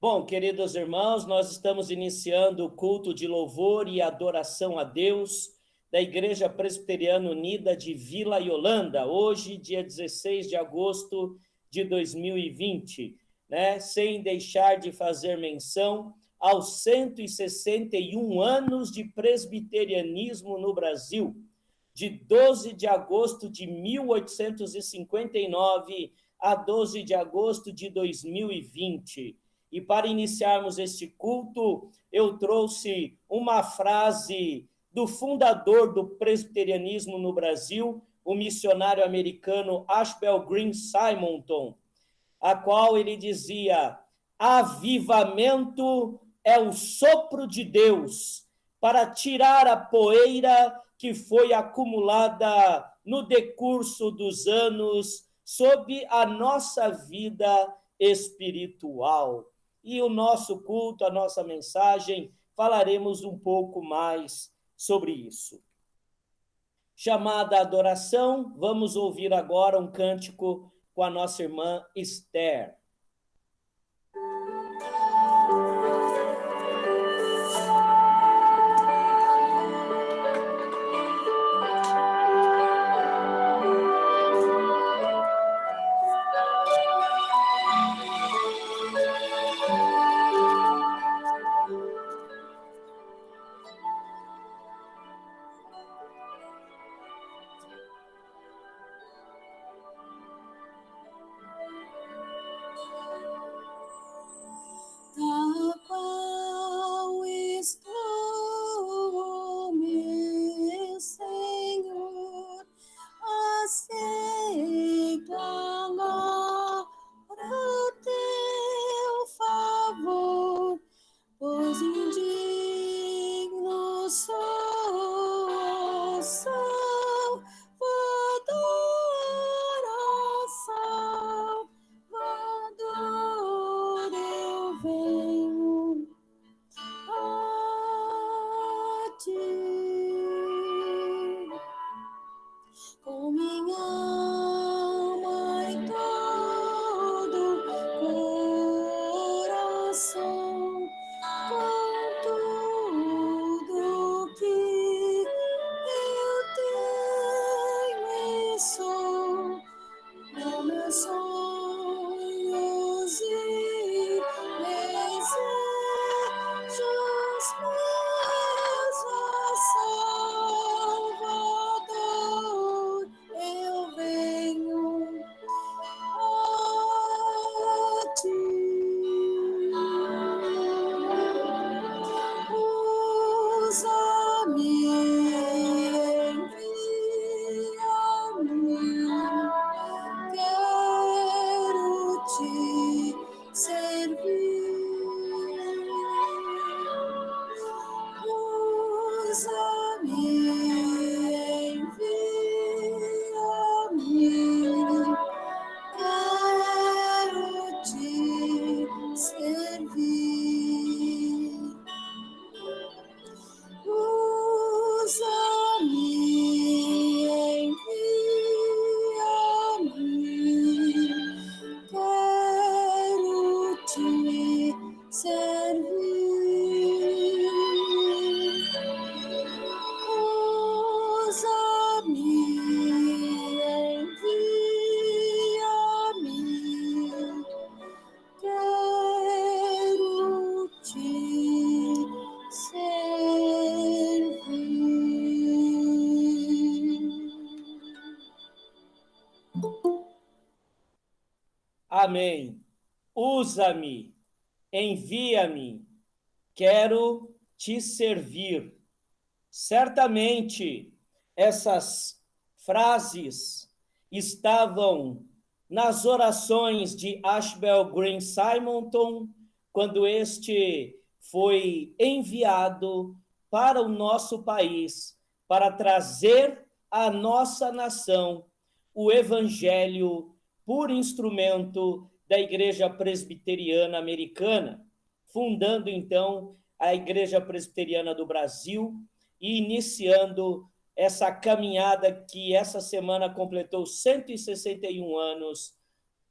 Bom, queridos irmãos, nós estamos iniciando o culto de louvor e adoração a Deus da Igreja Presbiteriana Unida de Vila Yolanda, hoje, dia 16 de agosto de 2020, né? Sem deixar de fazer menção aos 161 anos de presbiterianismo no Brasil, de 12 de agosto de 1859 a 12 de agosto de 2020. E para iniciarmos este culto, eu trouxe uma frase do fundador do presbiterianismo no Brasil, o missionário americano Ashbel Green Simonton, a qual ele dizia: avivamento é o sopro de Deus para tirar a poeira que foi acumulada no decurso dos anos sob a nossa vida espiritual. E o nosso culto, a nossa mensagem, falaremos um pouco mais sobre isso. Chamada adoração, vamos ouvir agora um cântico com a nossa irmã Esther. Amém. Usa-me, envia-me, quero te servir. Certamente, essas frases estavam nas orações de Ashbel Green Simonton, quando este foi enviado para o nosso país, para trazer à nossa nação o evangelho por instrumento da Igreja Presbiteriana Americana, fundando, então, a Igreja Presbiteriana do Brasil e iniciando essa caminhada que essa semana completou 161 anos,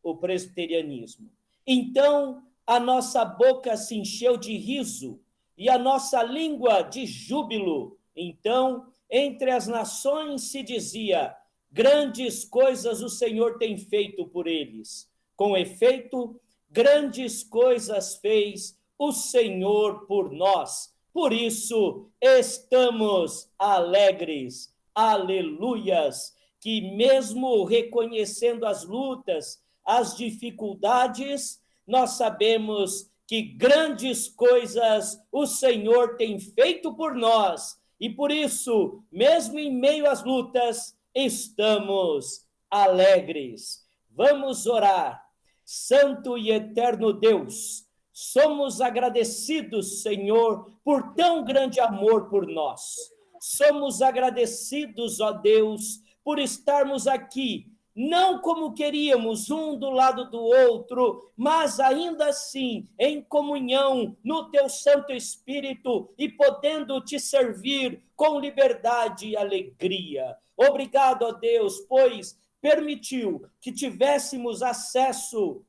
o presbiterianismo. Então, a nossa boca se encheu de riso e a nossa língua de júbilo. Então, entre as nações se dizia: grandes coisas o Senhor tem feito por eles. Com efeito, grandes coisas fez o Senhor por nós. Por isso, estamos alegres. Aleluias! Que mesmo reconhecendo as lutas, as dificuldades, nós sabemos que grandes coisas o Senhor tem feito por nós. E por isso, mesmo em meio às lutas, estamos alegres. Vamos orar. Santo e eterno Deus, somos agradecidos, Senhor, por tão grande amor por nós. Somos agradecidos, ó Deus, por estarmos aqui, não como queríamos, um do lado do outro, mas ainda assim, em comunhão no teu Santo Espírito e podendo te servir com liberdade e alegria. Obrigado, ó Deus, pois permitiu que tivéssemos acesso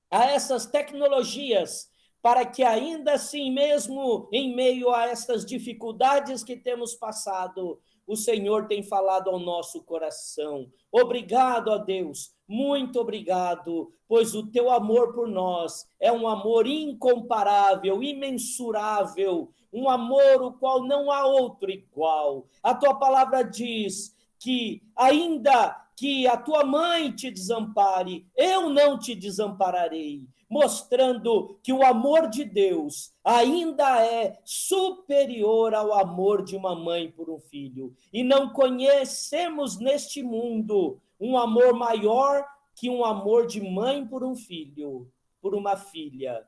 a essas tecnologias, para que ainda assim mesmo, em meio a estas dificuldades que temos passado, o Senhor tem falado ao nosso coração. Obrigado, ó Deus, muito obrigado, pois o teu amor por nós é um amor incomparável, imensurável, um amor o qual não há outro igual. A tua palavra diz que ainda que a tua mãe te desampare, eu não te desampararei, mostrando que o amor de Deus ainda é superior ao amor de uma mãe por um filho. E não conhecemos neste mundo um amor maior que um amor de mãe por um filho, por uma filha.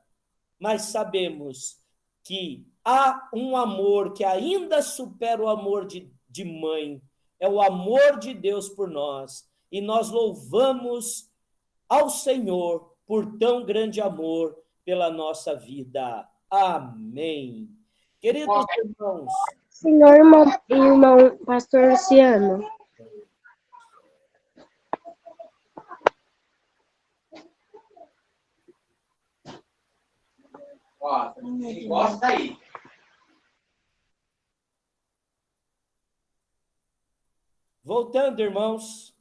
Mas sabemos que há um amor que ainda supera o amor de mãe, é o amor de Deus por nós, e nós louvamos ao Senhor por tão grande amor pela nossa vida. Amém. Queridos irmãos. Senhor, irmão pastor Luciano. Ó, gosta aí. Voltando, irmãos,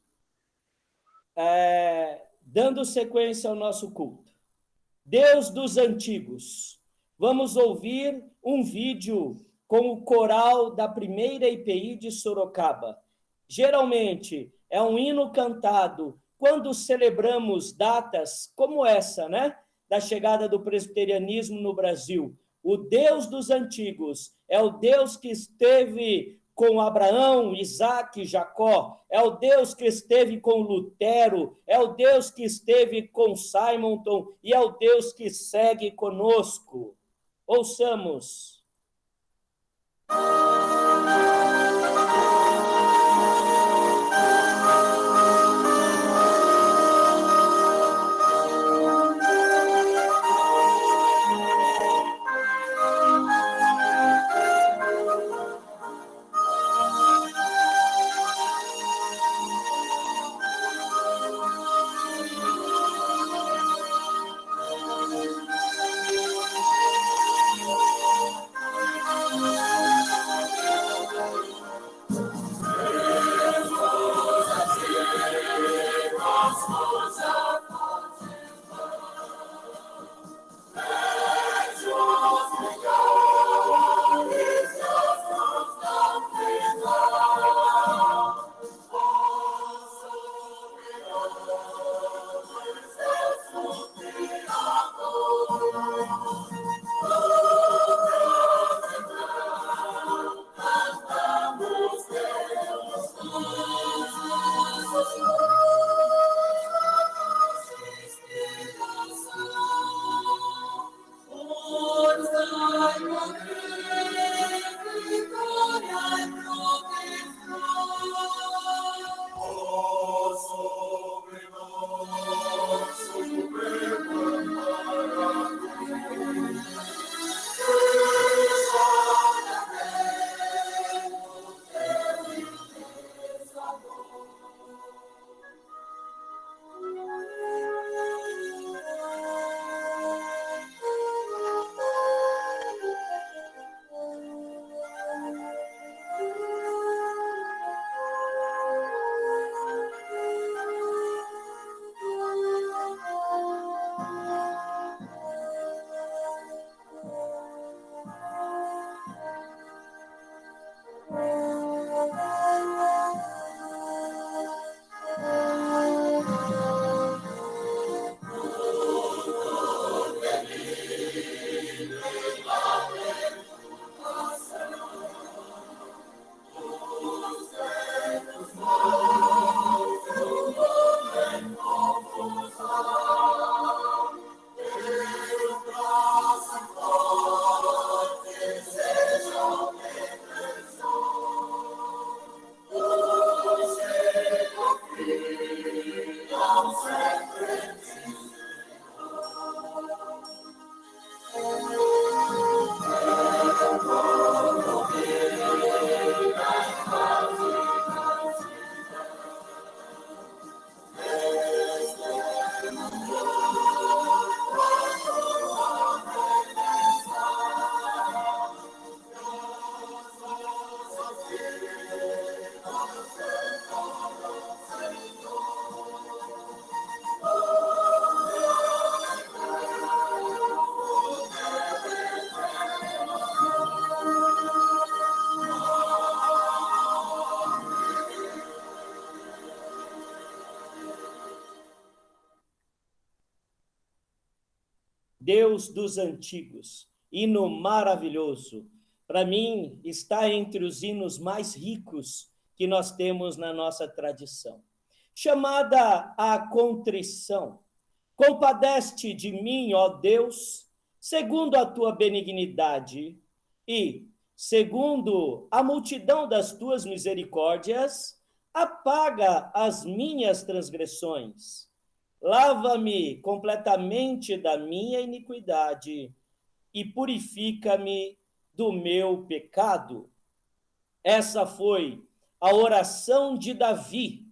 dando sequência ao nosso culto. Deus dos antigos. Vamos ouvir um vídeo com o coral da primeira IPI de Sorocaba. Geralmente é um hino cantado quando celebramos datas como essa, né? Da chegada do presbiterianismo no Brasil. O Deus dos antigos é o Deus que esteve com Abraão, Isaac e Jacó, é o Deus que esteve com Lutero, é o Deus que esteve com Simonton e é o Deus que segue conosco. Ouçamos. Deus dos antigos, hino maravilhoso. Para mim, está entre os hinos mais ricos que nós temos na nossa tradição. Chamada a contrição. Compadece-te de mim, ó Deus, segundo a tua benignidade, e, segundo a multidão das tuas misericórdias, apaga as minhas transgressões. Lava-me completamente da minha iniquidade e purifica-me do meu pecado. Essa foi a oração de Davi,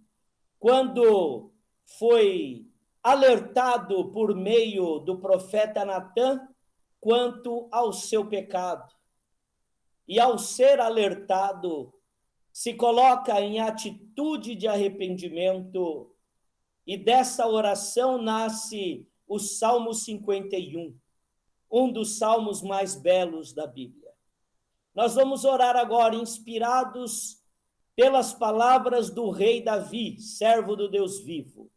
quando foi alertado por meio do profeta Natã quanto ao seu pecado. E ao ser alertado, se coloca em atitude de arrependimento, e dessa oração nasce o Salmo 51, um dos salmos mais belos da Bíblia. Nós vamos orar agora inspirados pelas palavras do rei Davi, servo do Deus vivo.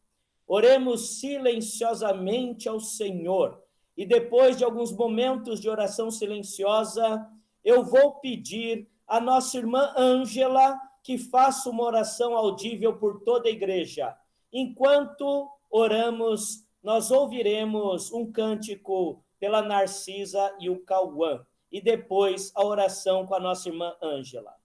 Oremos silenciosamente ao Senhor, e depois de alguns momentos de oração silenciosa, eu vou pedir à nossa irmã Ângela que faça uma oração audível por toda a igreja. Enquanto oramos, nós ouviremos um cântico pela Narcisa e o Cauã, e depois a oração com a nossa irmã Ângela.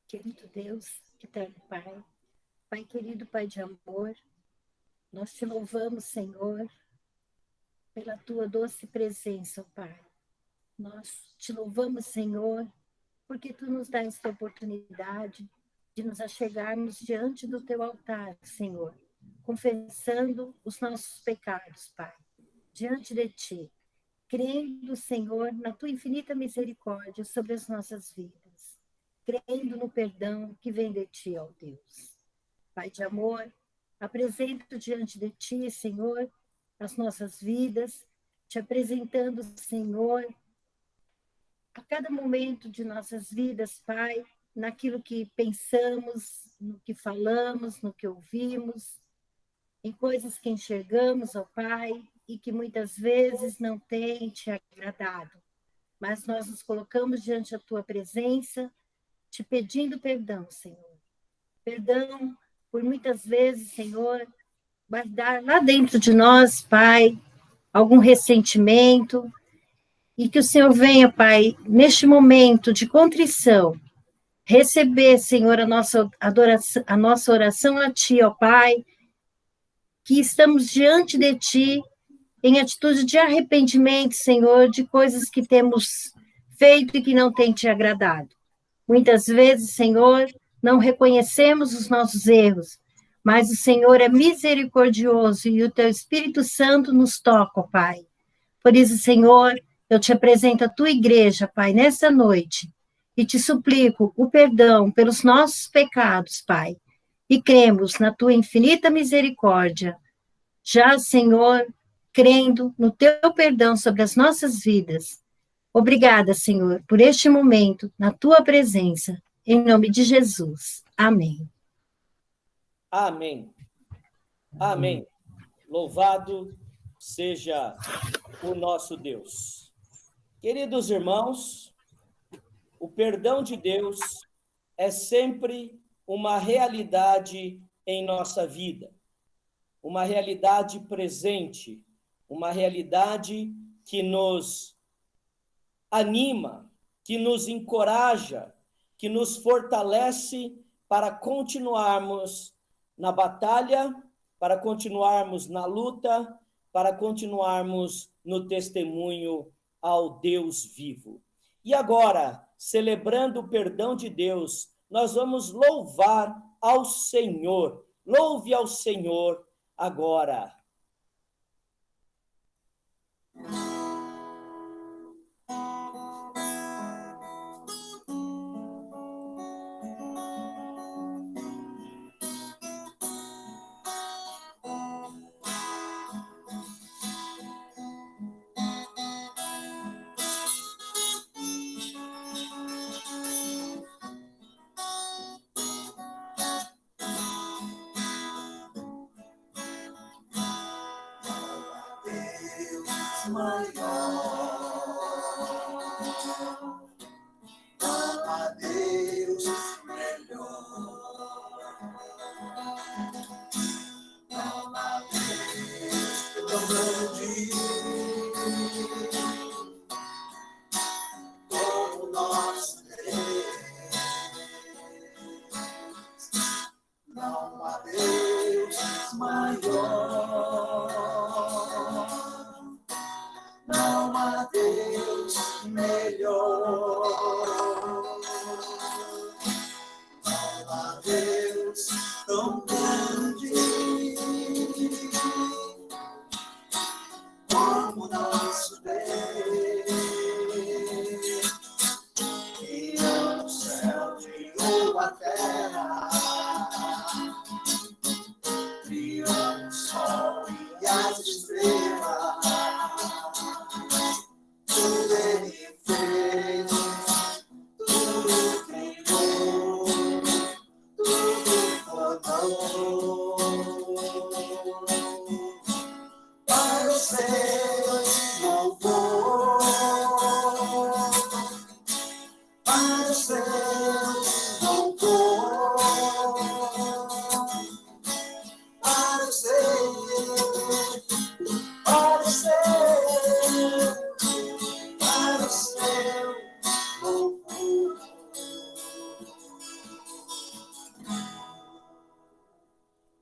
Querido Deus, eterno Pai, Pai querido, Pai de amor, nós te louvamos, Senhor, pela tua doce presença, Pai. Nós te louvamos, Senhor, porque tu nos dás esta oportunidade de nos achegarmos diante do teu altar, Senhor, confessando os nossos pecados, Pai, diante de ti, crendo, Senhor, na tua infinita misericórdia sobre as nossas vidas, crendo no perdão que vem de ti, ó Deus. Pai de amor, apresento diante de ti, Senhor, as nossas vidas, te apresentando, Senhor, a cada momento de nossas vidas, Pai, naquilo que pensamos, no que falamos, no que ouvimos, em coisas que enxergamos, ó Pai, e que muitas vezes não têm te agradado. Mas nós nos colocamos diante da tua presença, te pedindo perdão, Senhor. Perdão por muitas vezes, Senhor, guardar lá dentro de nós, Pai, algum ressentimento, e que o Senhor venha, Pai, neste momento de contrição, receber, Senhor, a nossa adoração, a nossa oração a Ti, ó Pai, que estamos diante de Ti em atitude de arrependimento, Senhor, de coisas que temos feito e que não tem Te agradado. Muitas vezes, Senhor, não reconhecemos os nossos erros, mas o Senhor é misericordioso e o Teu Espírito Santo nos toca, ó Pai. Por isso, Senhor, eu te apresento a Tua igreja, Pai, nesta noite, e te suplico o perdão pelos nossos pecados, Pai, e cremos na Tua infinita misericórdia. Já, Senhor, crendo no Teu perdão sobre as nossas vidas. Obrigada, Senhor, por este momento, na Tua presença, em nome de Jesus. Amém. Amém. Amém. Louvado seja o nosso Deus. Queridos irmãos, o perdão de Deus é sempre uma realidade em nossa vida, uma realidade presente, uma realidade que nos anima, que nos encoraja, que nos fortalece para continuarmos na batalha, para continuarmos na luta, para continuarmos no testemunho ao Deus vivo. E agora, celebrando o perdão de Deus, nós vamos louvar ao Senhor. Louve ao Senhor agora.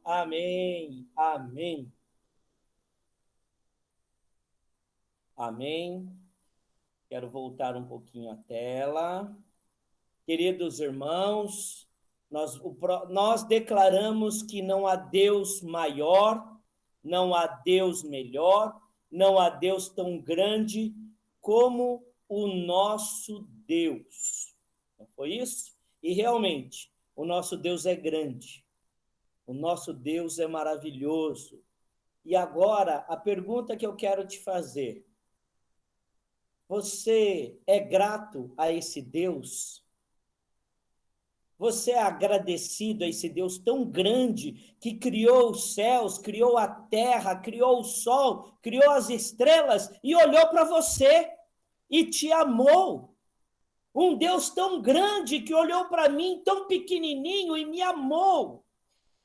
Amém, amém. Amém. Quero voltar um pouquinho a tela. Queridos irmãos, nós declaramos que não há Deus maior, não há Deus melhor, não há Deus tão grande como o nosso Deus. Não foi isso? E realmente, o nosso Deus é grande. O nosso Deus é maravilhoso. E agora, a pergunta que eu quero te fazer: Você é grato a esse Deus? Você é agradecido a esse Deus tão grande que criou os céus, criou a terra, criou o sol, criou as estrelas e olhou para você e te amou? Um Deus tão grande que olhou para mim, tão pequenininho, e me amou.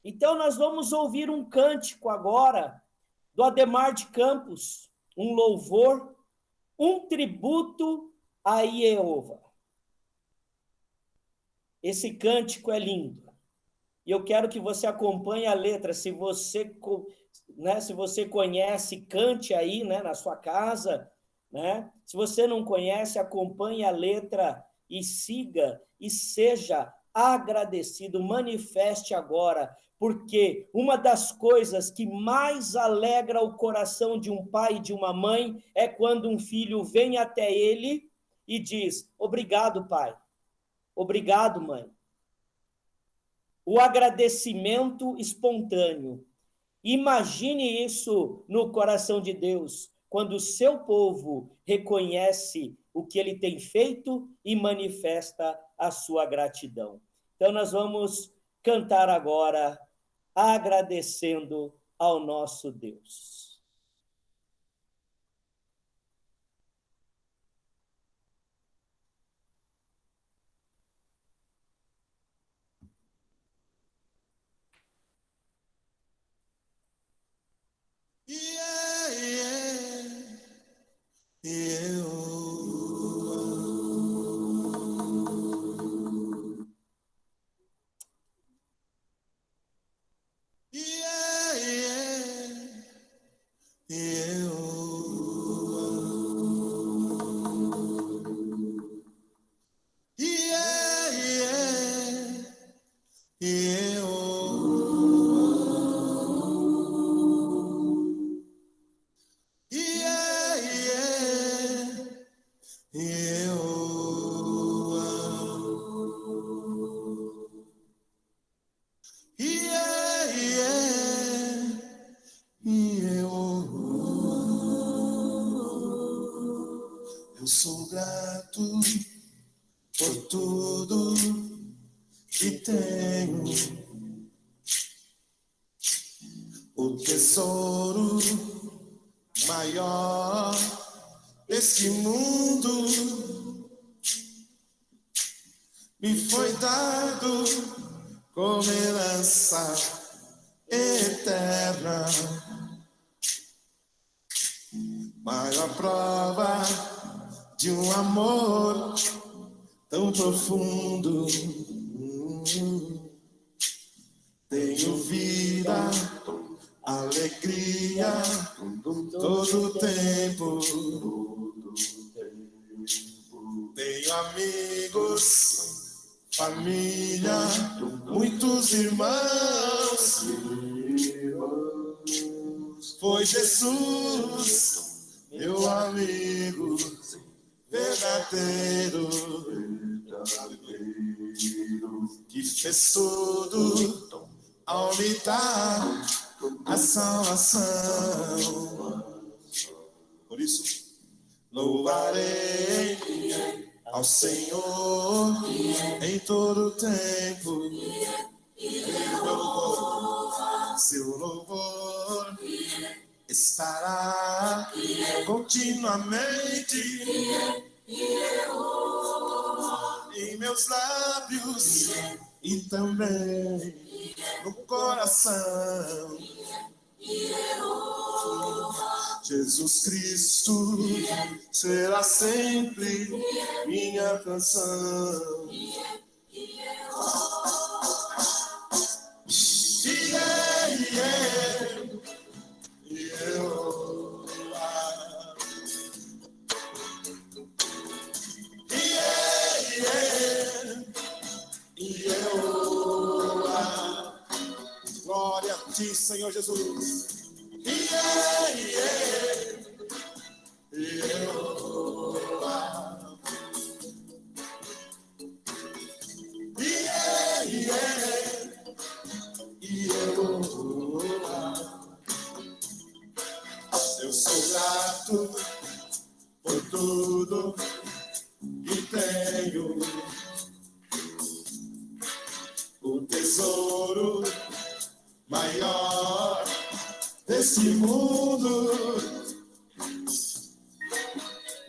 Então nós vamos ouvir um cântico agora do Ademar de Campos, um louvor, um tributo a Jeová. Esse cântico é lindo. E eu quero que você acompanhe a letra. Se você, né, se você conhece, cante aí, né, na sua casa, né? Se você não conhece, acompanhe a letra e siga e seja agradecido, manifeste agora, porque uma das coisas que mais alegra o coração de um pai e de uma mãe é quando um filho vem até ele e diz: obrigado, pai. Obrigado, mãe. O agradecimento espontâneo. Imagine isso no coração de Deus, quando o seu povo reconhece o que ele tem feito e manifesta a sua gratidão. Então, nós vamos cantar agora, agradecendo ao nosso Deus. Eu sou grato por tudo que tenho, o tesouro maior desse mundo me foi dado como herança eterna, maior prova de um amor tão profundo. Tenho vida, alegria, todo o tempo. Tenho amigos, família, muitos irmãos. Foi Jesus, meu amigo verdadeiro, que fez tudo ao me dar a salvação. Por isso, louvarei ao Senhor em todo tempo. Seu louvor estará continuamente em meus lábios e também no coração. Jesus Cristo será sempre minha canção. Glória a ti, Senhor Jesus. Eu sou grato por tudo tenho o tesouro maior desse mundo.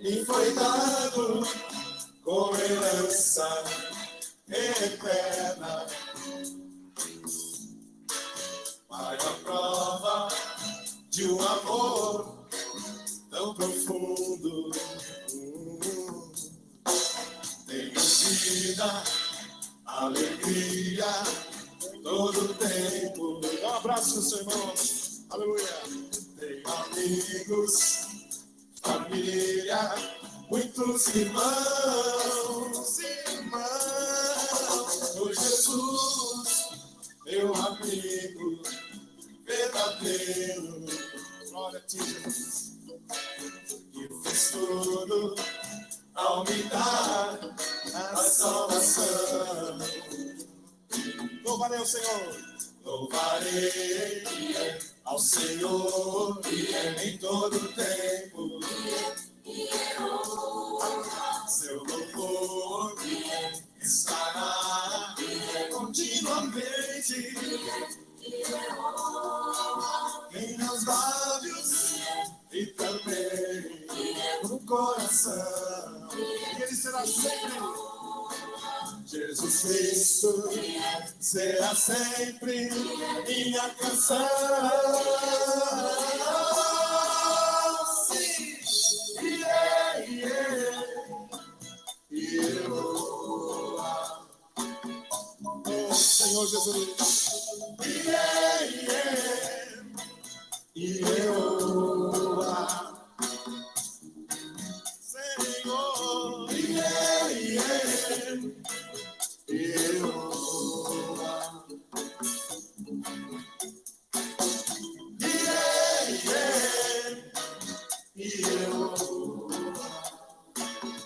Me foi dado como herança eterna. Maior prova de um amor tão profundo. Tenho vida, alegria, todo o tempo. Dá um abraço no seu irmão. Aleluia. Tenho amigos, família, muitos irmãos, por Jesus, meu amigo verdadeiro. Glória a ti, Jesus. E fiz tudo ao me dar a salvação. Louvarei ao Senhor. Louvarei ao Senhor em todo o tempo. Seu louvor estará continuamente em meus lábios e também no coração. E ele será sempre. Jesus Cristo será sempre minha canção. Sim, e eu, oh Senhor Jesus, e eu, Senhor,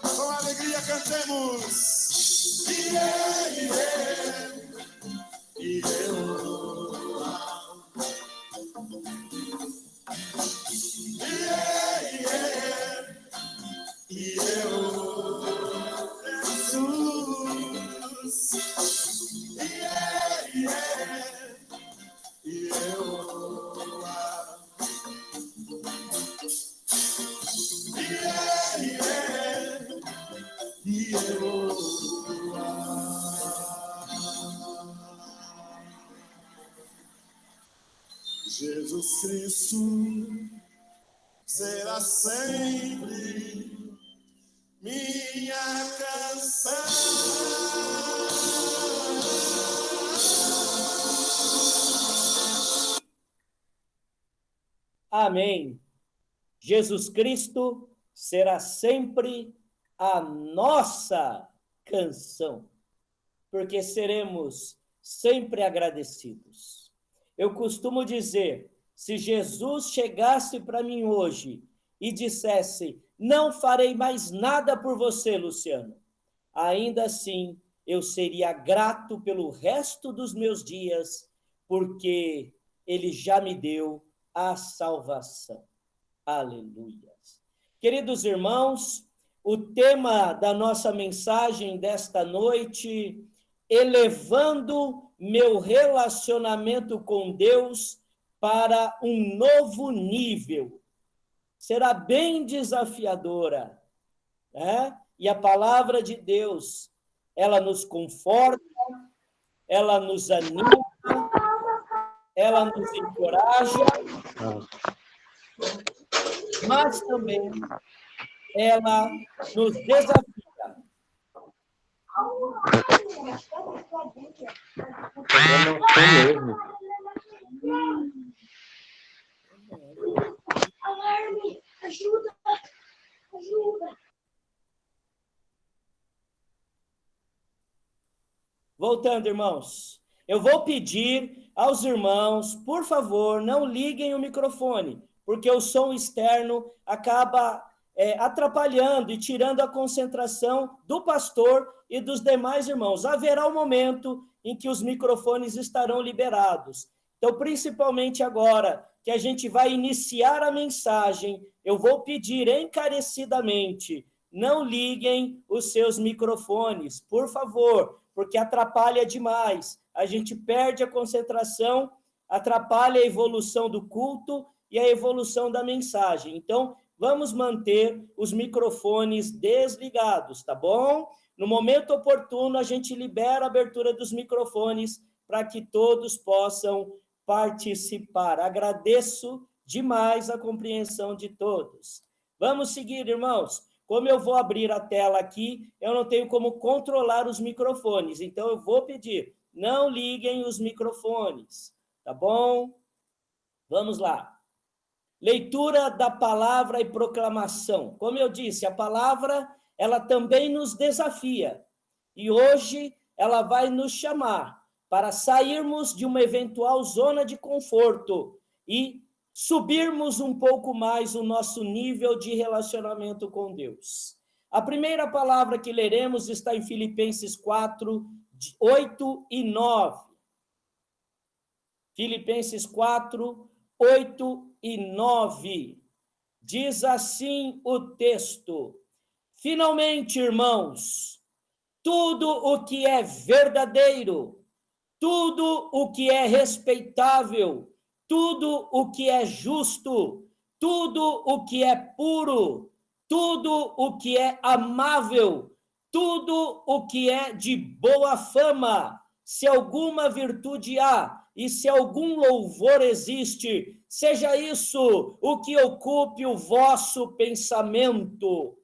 com alegria cantemos. Jesus Cristo será sempre minha canção. Amém. Jesus Cristo será sempre a nossa canção, porque seremos sempre agradecidos. Eu costumo dizer, se Jesus chegasse para mim hoje e dissesse, não farei mais nada por você, Luciano, ainda assim eu seria grato pelo resto dos meus dias, porque ele já me deu a salvação. Aleluia. Queridos irmãos, o tema da nossa mensagem desta noite, elevando meu relacionamento com Deus para um novo nível. Será bem desafiadora, né? E a palavra de Deus, ela nos conforta, ela nos anima, ela nos encoraja, mas também ela nos desafia. Eu não sou mesmo. Alarme, ajuda. Voltando, irmãos, eu vou pedir aos irmãos, por favor, não liguem o microfone, porque o som externo acaba atrapalhando e tirando a concentração do pastor e dos demais irmãos. Haverá um momento em que os microfones estarão liberados. Então, principalmente agora, que a gente vai iniciar a mensagem, eu vou pedir encarecidamente, não liguem os seus microfones, por favor, porque atrapalha demais. A gente perde a concentração, atrapalha a evolução do culto e a evolução da mensagem. Então, vamos manter os microfones desligados, tá bom? No momento oportuno, a gente libera a abertura dos microfones para que todos possam participar. Agradeço demais a compreensão de todos. Vamos seguir, irmãos. Como eu vou abrir a tela aqui, eu não tenho como controlar os microfones, então eu vou pedir, não liguem os microfones, tá bom? Vamos lá. Leitura da palavra e proclamação. Como eu disse, a palavra, ela também nos desafia. E hoje ela vai nos chamar para sairmos de uma eventual zona de conforto e subirmos um pouco mais o nosso nível de relacionamento com Deus. A primeira palavra que leremos está em Filipenses 4, 8 e 9. Filipenses 4, 8 e 9. Diz assim o texto: finalmente, irmãos, tudo o que é verdadeiro, tudo o que é respeitável, tudo o que é justo, tudo o que é puro, tudo o que é amável, tudo o que é de boa fama, se alguma virtude há e se algum louvor existe, seja isso o que ocupe o vosso pensamento.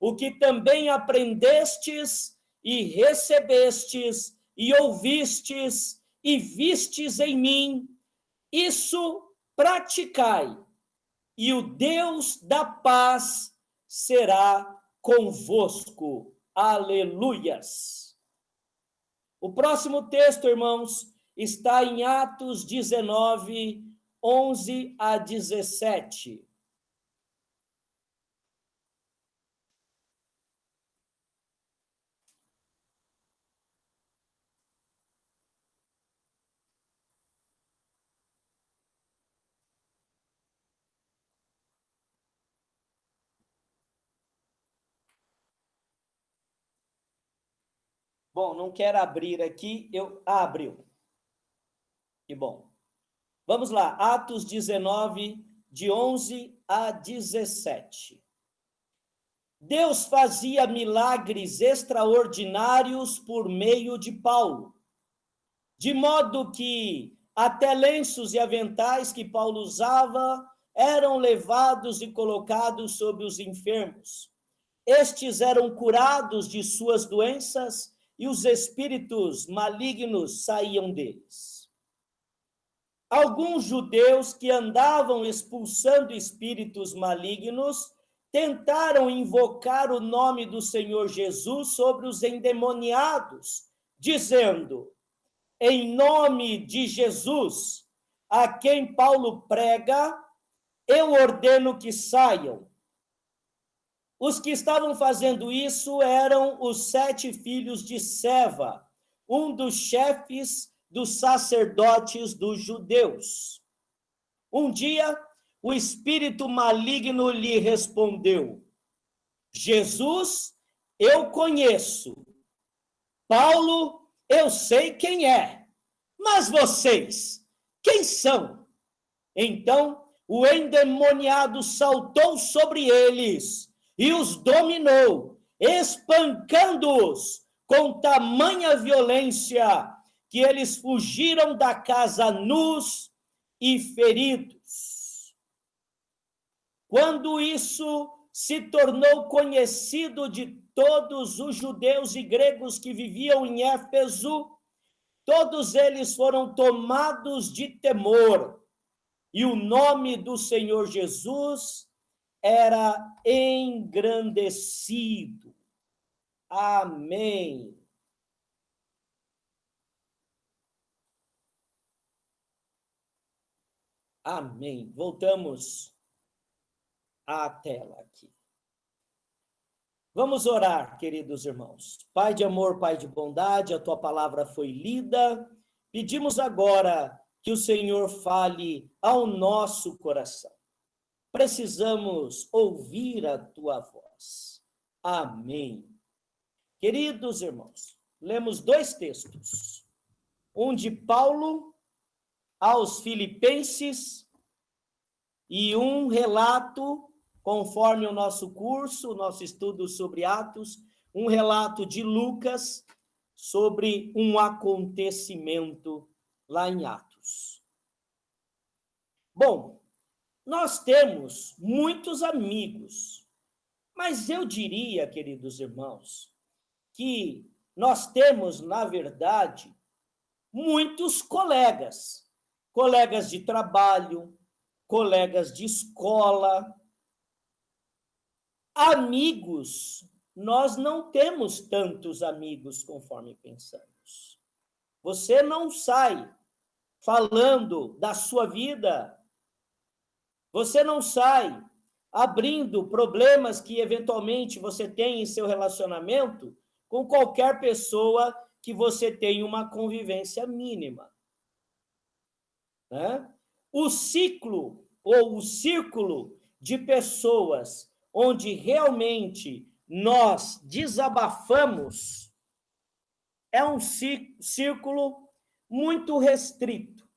O que também aprendestes e recebestes e ouvistes e vistes em mim, isso praticai, e o Deus da paz será convosco. Aleluias. O próximo texto, irmãos, está em Atos 19, 11 a 17. Bom, não quero abrir aqui, abriu. Que bom. Vamos lá, Atos 19, de 11 a 17. Deus fazia milagres extraordinários por meio de Paulo, de modo que até lenços e aventais que Paulo usava eram levados e colocados sobre os enfermos. Estes eram curados de suas doenças e os espíritos malignos saíam deles. Alguns judeus que andavam expulsando espíritos malignos tentaram invocar o nome do Senhor Jesus sobre os endemoniados, dizendo: em nome de Jesus, a quem Paulo prega, eu ordeno que saiam. Os que estavam fazendo isso eram os 7 filhos de Seva, um dos chefes dos sacerdotes dos judeus. Um dia, o espírito maligno lhe respondeu: Jesus, eu conheço. Paulo, eu sei quem é. Mas vocês, quem são? Então, o endemoniado saltou sobre eles e os dominou, espancando-os com tamanha violência que eles fugiram da casa nus e feridos. Quando isso se tornou conhecido de todos os judeus e gregos que viviam em Éfeso, todos eles foram tomados de temor, e o nome do Senhor Jesus era engrandecido. Amém. Amém. Voltamos à tela aqui. Vamos orar, queridos irmãos. Pai de amor, Pai de bondade, a tua palavra foi lida. Pedimos agora que o Senhor fale ao nosso coração. Precisamos ouvir a tua voz. Amém. Queridos irmãos, lemos 2 textos. Um de Paulo aos Filipenses e um relato, conforme o nosso curso, o nosso estudo sobre Atos, um relato de Lucas sobre um acontecimento lá em Atos. Bom, nós temos muitos amigos, mas eu diria, queridos irmãos, que nós temos, na verdade, muitos colegas, colegas de trabalho, colegas de escola. Amigos, nós não temos tantos amigos conforme pensamos. Você não sai falando da sua vida, você não sai abrindo problemas que eventualmente você tem em seu relacionamento com qualquer pessoa que você tenha uma convivência mínima, né? O ciclo ou o círculo de pessoas onde realmente nós desabafamos é um círculo muito restrito.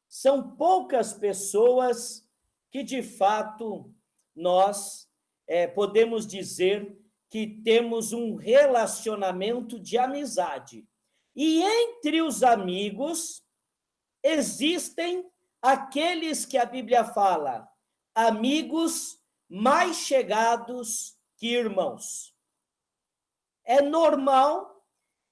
São poucas pessoas que, de fato, nós podemos dizer que temos um relacionamento de amizade. E entre os amigos, existem aqueles que a Bíblia fala, amigos mais chegados que irmãos. É normal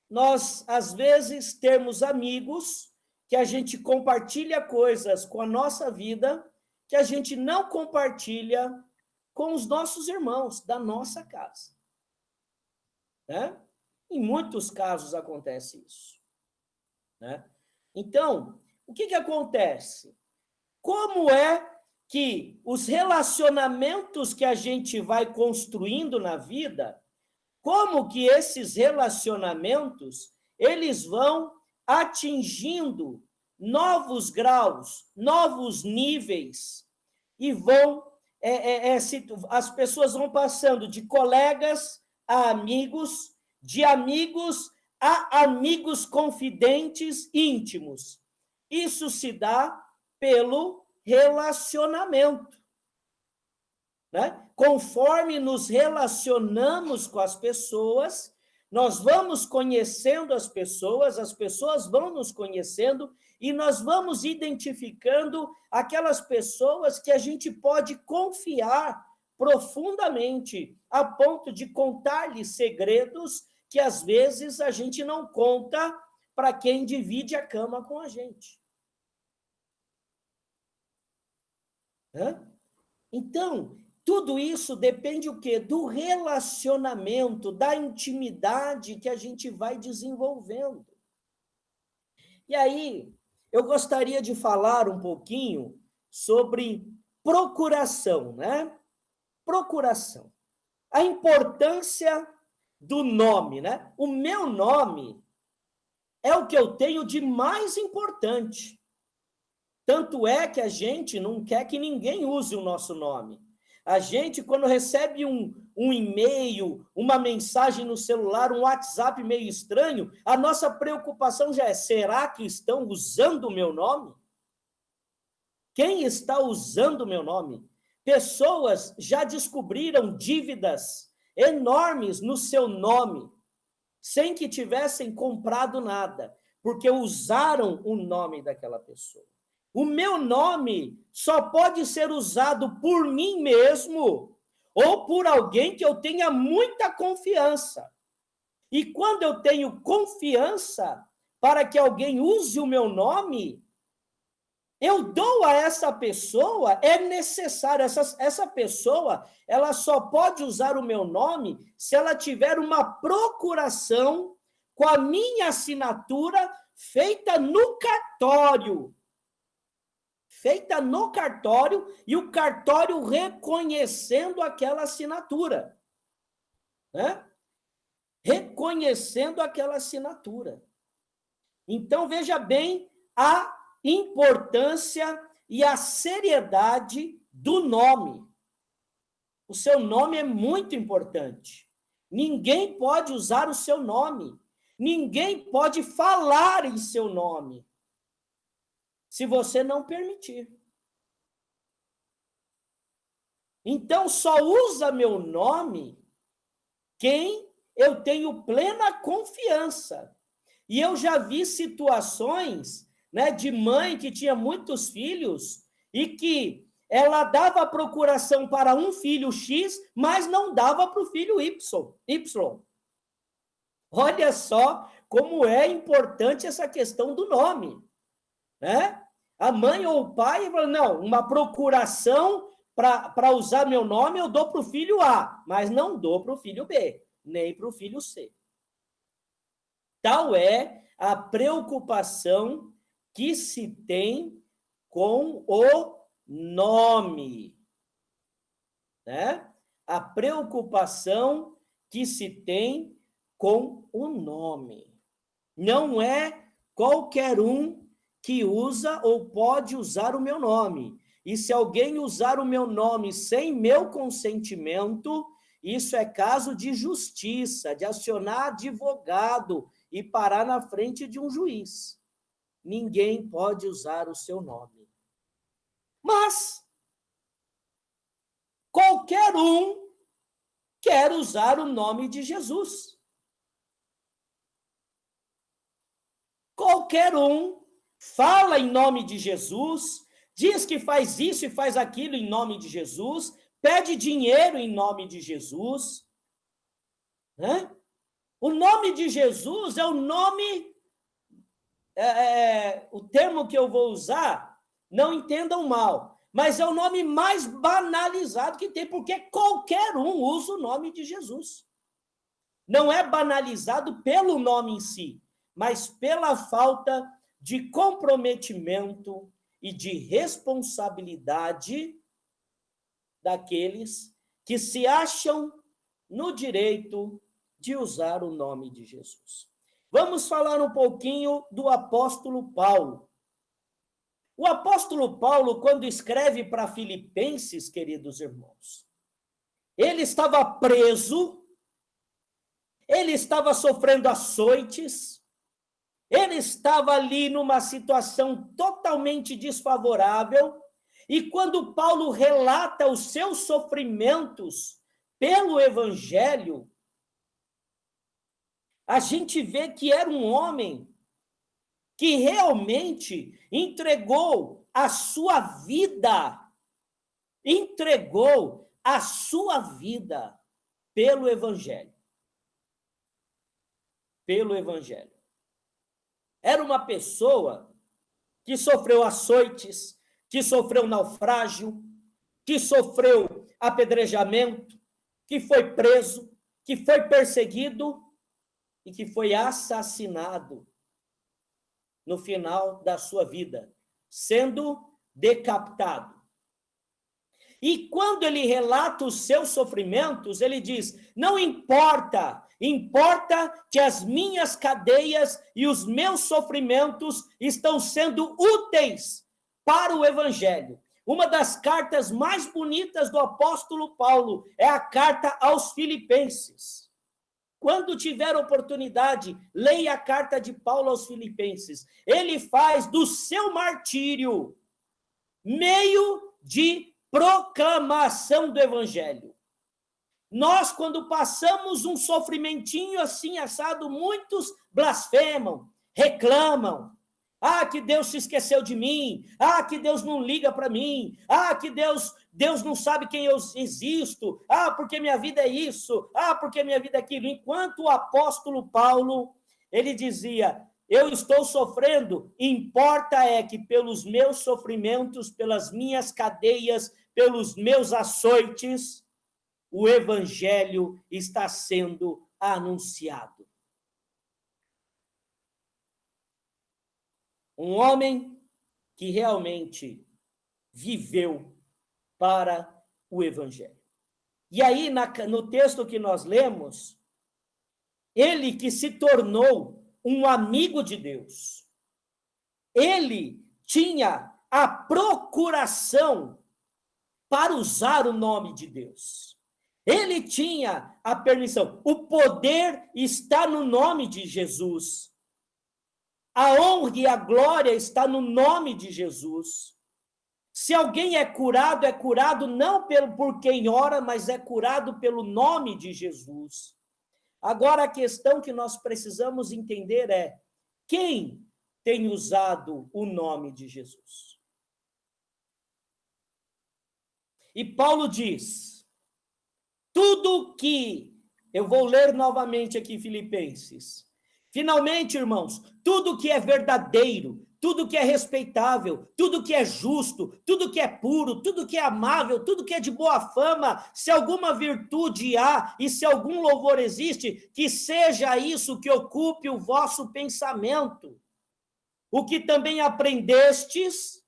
nós, às vezes, termos amigos que a gente compartilha coisas com a nossa vida que a gente não compartilha com os nossos irmãos da nossa casa. Né? Em muitos casos acontece isso. Né? Então, o que acontece? Como é que os relacionamentos que a gente vai construindo na vida, como que esses relacionamentos, eles vão atingindo novos graus, novos níveis, e vão, as pessoas vão passando de colegas a amigos, de amigos a amigos confidentes íntimos. Isso se dá pelo relacionamento. Né? Conforme nos relacionamos com as pessoas, nós vamos conhecendo as pessoas vão nos conhecendo, e nós vamos identificando aquelas pessoas que a gente pode confiar profundamente, a ponto de contar-lhes segredos que, às vezes, a gente não conta para quem divide a cama com a gente. Então, tudo isso depende o quê? Do relacionamento, da intimidade que a gente vai desenvolvendo. E aí, eu gostaria de falar um pouquinho sobre procuração, né? Procuração. A importância do nome, né? O meu nome é o que eu tenho de mais importante. Tanto é que a gente não quer que ninguém use o nosso nome. A gente, quando recebe um e-mail, uma mensagem no celular, um WhatsApp meio estranho, a nossa preocupação já é, será que estão usando o meu nome? Quem está usando o meu nome? Pessoas já descobriram dívidas enormes no seu nome, sem que tivessem comprado nada, porque usaram o nome daquela pessoa. O meu nome só pode ser usado por mim mesmo ou por alguém que eu tenha muita confiança. E quando eu tenho confiança para que alguém use o meu nome, eu dou a essa pessoa, é necessário, essa pessoa, ela só pode usar o meu nome se ela tiver uma procuração com a minha assinatura feita no cartório. Feita no cartório, e o cartório reconhecendo aquela assinatura. Né? Reconhecendo aquela assinatura. Então, veja bem a importância e a seriedade do nome. O seu nome é muito importante. Ninguém pode usar o seu nome. Ninguém pode falar em seu nome, se você não permitir. Então, só usa meu nome quem eu tenho plena confiança. E eu já vi situações, né, de mãe que tinha muitos filhos e que ela dava a procuração para um filho X, mas não dava para o filho Y. Olha só como é importante essa questão do nome, né? A mãe ou o pai fala, não, uma procuração para usar meu nome eu dou para o filho A, mas não dou para o filho B, nem para o filho C. Tal é a preocupação que se tem com o nome, né? A preocupação que se tem com o nome. Não é qualquer um que usa ou pode usar o meu nome. E se alguém usar o meu nome sem meu consentimento, isso é caso de justiça, de acionar advogado e parar na frente de um juiz. Ninguém pode usar o seu nome. Mas qualquer um quer usar o nome de Jesus. Qualquer um fala em nome de Jesus, diz que faz isso e faz aquilo em nome de Jesus, pede dinheiro em nome de Jesus. Né? O nome de Jesus é o nome, o termo que eu vou usar, não entendam mal, mas é o nome mais banalizado que tem, porque qualquer um usa o nome de Jesus. Não é banalizado pelo nome em si, mas pela falta de comprometimento e de responsabilidade daqueles que se acham no direito de usar o nome de Jesus. Vamos falar um pouquinho do apóstolo Paulo. O apóstolo Paulo, quando escreve para Filipenses, queridos irmãos, ele estava preso, ele estava sofrendo açoites, ele estava ali numa situação totalmente desfavorável, e quando Paulo relata os seus sofrimentos pelo evangelho, a gente vê que era um homem que realmente entregou a sua vida pelo evangelho. Pelo evangelho. Era uma pessoa que sofreu açoites, que sofreu naufrágio, que sofreu apedrejamento, que foi preso, que foi perseguido e que foi assassinado no final da sua vida, sendo decapitado. E quando ele relata os seus sofrimentos, ele diz, não importa, importa que as minhas cadeias e os meus sofrimentos estão sendo úteis para o evangelho. Uma das cartas mais bonitas do apóstolo Paulo é a carta aos Filipenses. Quando tiver oportunidade, leia a carta de Paulo aos Filipenses. Ele faz do seu martírio meio de proclamação do evangelho. Nós, quando passamos um sofrimentinho assim, assado, muitos blasfemam, reclamam. Ah, que Deus se esqueceu de mim. Ah, que Deus não liga para mim. Ah, que Deus não sabe quem eu existo. Ah, porque minha vida é isso. Ah, porque minha vida é aquilo. Enquanto o apóstolo Paulo, ele dizia, eu estou sofrendo, importa é que pelos meus sofrimentos, pelas minhas cadeias, pelos meus açoites, o evangelho está sendo anunciado. Um homem que realmente viveu para o evangelho. E aí, no texto que nós lemos, ele que se tornou um amigo de Deus, ele tinha a procuração para usar o nome de Deus. Ele tinha a permissão. O poder está no nome de Jesus. A honra e a glória está no nome de Jesus. Se alguém é curado não por quem ora, mas é curado pelo nome de Jesus. Agora, a questão que nós precisamos entender é: quem tem usado o nome de Jesus? E Paulo diz, tudo que... Eu vou ler novamente aqui Filipenses. Finalmente, irmãos, tudo que é verdadeiro, tudo que é respeitável, tudo que é justo, tudo que é puro, tudo que é amável, tudo que é de boa fama, se alguma virtude há e se algum louvor existe, que seja isso que ocupe o vosso pensamento. O que também aprendestes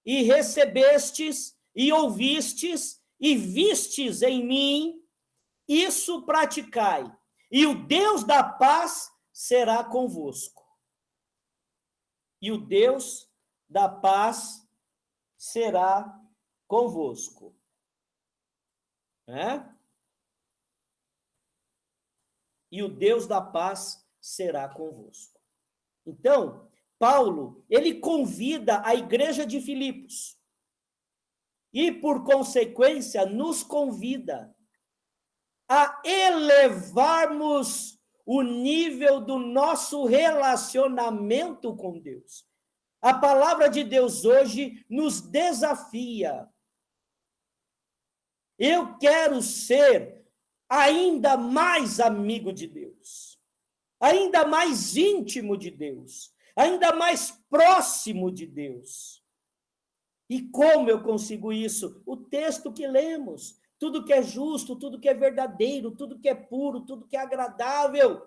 e recebestes e ouvistes e vistes em mim, isso praticai, e o Deus da paz será convosco. E o Deus da paz será convosco. E o Deus da paz será convosco. Então, Paulo, ele convida a igreja de Filipos e, por consequência, nos convida a elevarmos o nível do nosso relacionamento com Deus. A palavra de Deus hoje nos desafia. Eu quero ser ainda mais amigo de Deus, ainda mais íntimo de Deus, ainda mais próximo de Deus. E como eu consigo isso? O texto que lemos. Tudo que é justo, tudo que é verdadeiro, tudo que é puro, tudo que é agradável.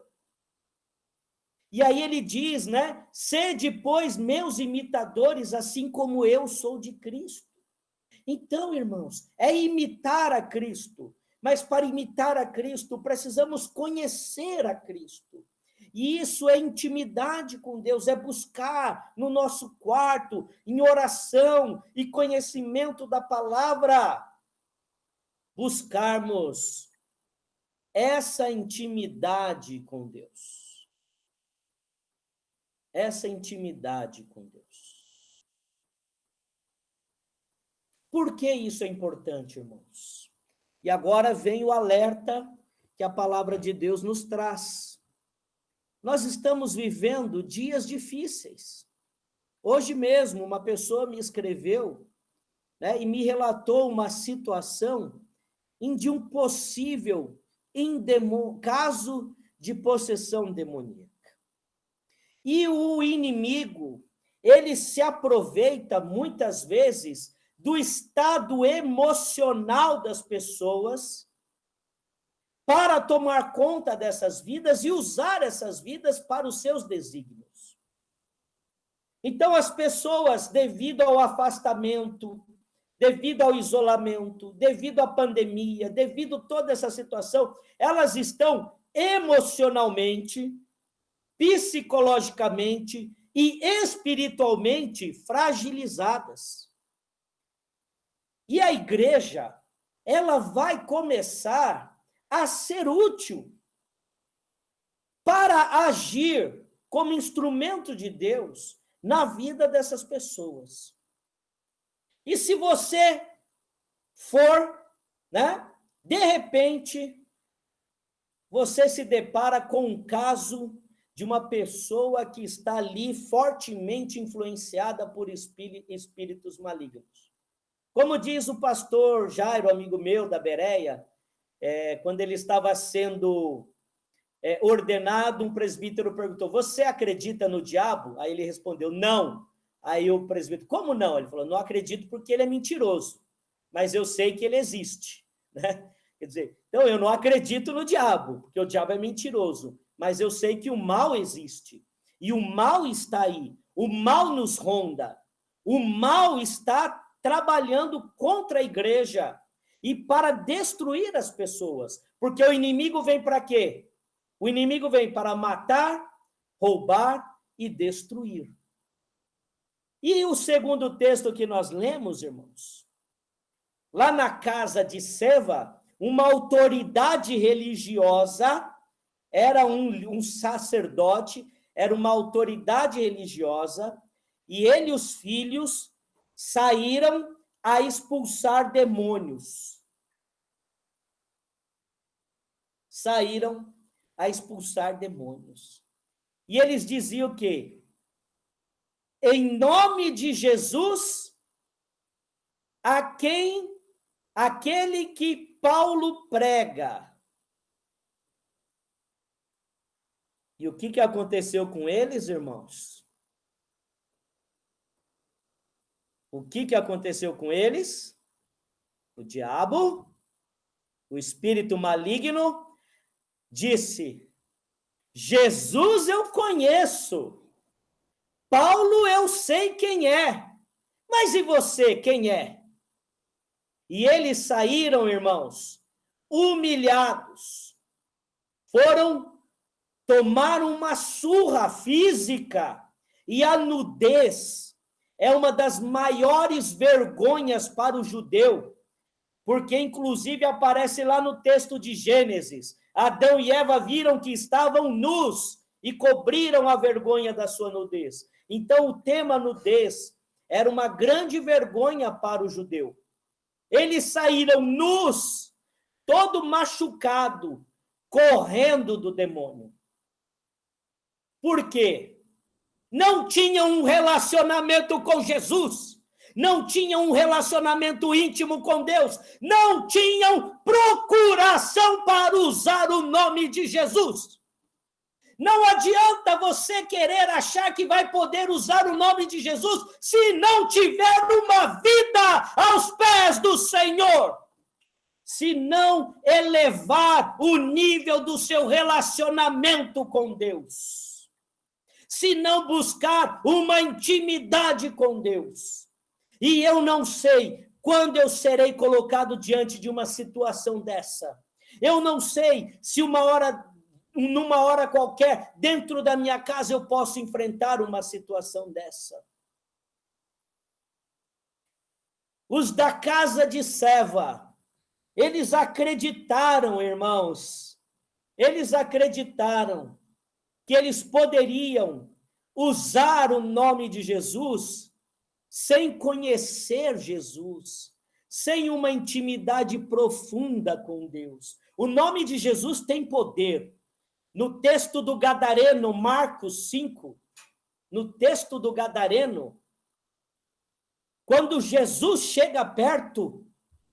E aí ele diz, né? Sede, pois, meus imitadores, assim como eu sou de Cristo. Então, irmãos, é imitar a Cristo. Mas para imitar a Cristo, precisamos conhecer a Cristo. E isso é intimidade com Deus, é buscar no nosso quarto, em oração e conhecimento da palavra, buscarmos essa intimidade com Deus. Essa intimidade com Deus. Por que isso é importante, irmãos? E agora vem o alerta que a palavra de Deus nos traz. Nós estamos vivendo dias difíceis. Hoje mesmo, uma pessoa me escreveu, né, e me relatou uma situação de um possível caso de possessão demoníaca. E o inimigo, ele se aproveita muitas vezes do estado emocional das pessoas para tomar conta dessas vidas e usar essas vidas para os seus desígnios. Então, as pessoas, devido ao afastamento, devido ao isolamento, devido à pandemia, devido a toda essa situação, elas estão emocionalmente, psicologicamente e espiritualmente fragilizadas. E a igreja, ela vai começar a ser útil para agir como instrumento de Deus na vida dessas pessoas. E se você for, né, de repente, você se depara com um caso de uma pessoa que está ali fortemente influenciada por espíritos malignos. Como diz o pastor Jairo, amigo meu da Bereia, quando ele estava sendo ordenado, um presbítero perguntou, você acredita no diabo? Aí ele respondeu, não. Aí o presbítero, como não? Ele falou, não acredito porque ele é mentiroso, mas eu sei que ele existe, né? Quer dizer, então eu não acredito no diabo, porque o diabo é mentiroso, mas eu sei que o mal existe, e o mal está aí, o mal nos ronda, o mal está trabalhando contra a igreja e para destruir as pessoas, porque o inimigo vem para quê? O inimigo vem para matar, roubar e destruir. E o segundo texto que nós lemos, irmãos, lá na casa de Seva, uma autoridade religiosa, era um sacerdote, era uma autoridade religiosa, e ele e os filhos saíram a expulsar demônios. Saíram a expulsar demônios. E eles diziam o quê? Em nome de Jesus, aquele que Paulo prega. E o que aconteceu com eles, irmãos? O que aconteceu com eles? O diabo, o espírito maligno, disse: Jesus eu conheço, Paulo eu sei quem é, mas e você, quem é? E eles saíram, irmãos, humilhados, tomaram uma surra física, e a nudez é uma das maiores vergonhas para o judeu, porque inclusive aparece lá no texto de Gênesis, Adão e Eva viram que estavam nus e cobriram a vergonha da sua nudez. Então o tema nudez era uma grande vergonha para o judeu. Eles saíram nus, todo machucado, correndo do demônio. Por quê? Não tinham um relacionamento com Jesus, não tinham um relacionamento íntimo com Deus, não tinham procuração para usar o nome de Jesus. Não adianta você querer achar que vai poder usar o nome de Jesus se não tiver uma vida aos pés do Senhor. Se não elevar o nível do seu relacionamento com Deus. Se não buscar uma intimidade com Deus. E eu não sei quando eu serei colocado diante de uma situação dessa. Eu não sei se numa hora qualquer, dentro da minha casa, eu posso enfrentar uma situação dessa. Os da casa de Seva, eles acreditaram, irmãos, eles acreditaram que eles poderiam usar o nome de Jesus sem conhecer Jesus, sem uma intimidade profunda com Deus. O nome de Jesus tem poder. No texto do Gadareno, Marcos 5, no texto do Gadareno, quando Jesus chega perto,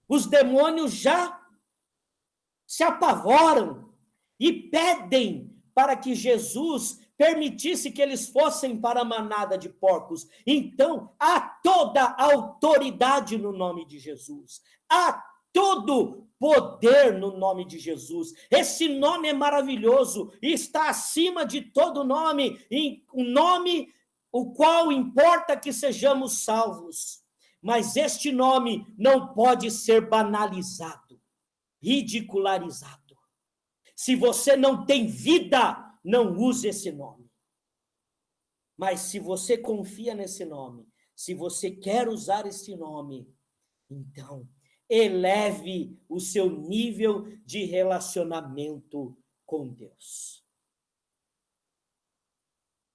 os demônios já se apavoram e pedem para que Jesus permitisse que eles fossem para a manada de porcos. Então, há toda a autoridade no nome de Jesus. Há todo poder no nome de Jesus. Esse nome é maravilhoso e está acima de todo nome, um nome o qual importa que sejamos salvos. Mas este nome não pode ser banalizado, ridicularizado. Se você não tem vida, não use esse nome. Mas se você confia nesse nome, se você quer usar esse nome, então eleve o seu nível de relacionamento com Deus.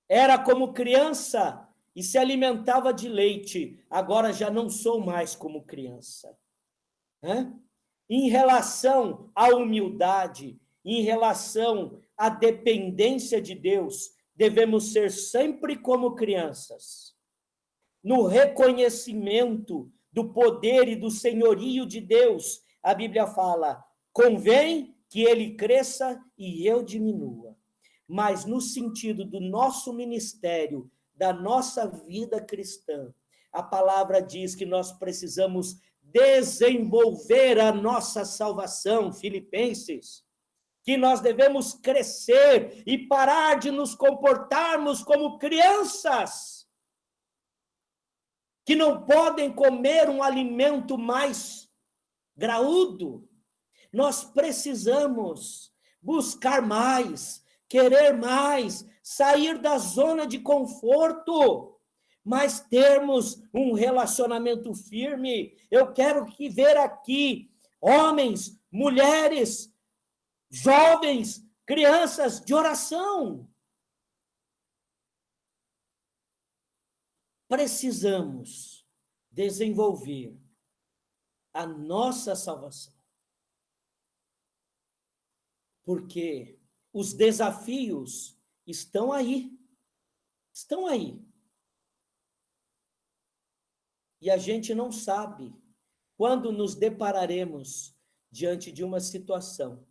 Era como criança e se alimentava de leite, agora já não sou mais como criança. Em relação à humildade, em relação à dependência de Deus, devemos ser sempre como crianças. No reconhecimento do poder e do senhorio de Deus, a Bíblia fala: convém que ele cresça e eu diminua. Mas no sentido do nosso ministério, da nossa vida cristã, a palavra diz que nós precisamos desenvolver a nossa salvação, Filipenses, que nós devemos crescer e parar de nos comportarmos como crianças, que não podem comer um alimento mais graúdo. Nós precisamos buscar mais, querer mais, sair da zona de conforto, mas termos um relacionamento firme. Eu quero ver aqui homens mulheres, jovens, crianças de oração. Precisamos desenvolver a nossa salvação. Porque os desafios estão aí. Estão aí. E a gente não sabe quando nos depararemos diante de uma situação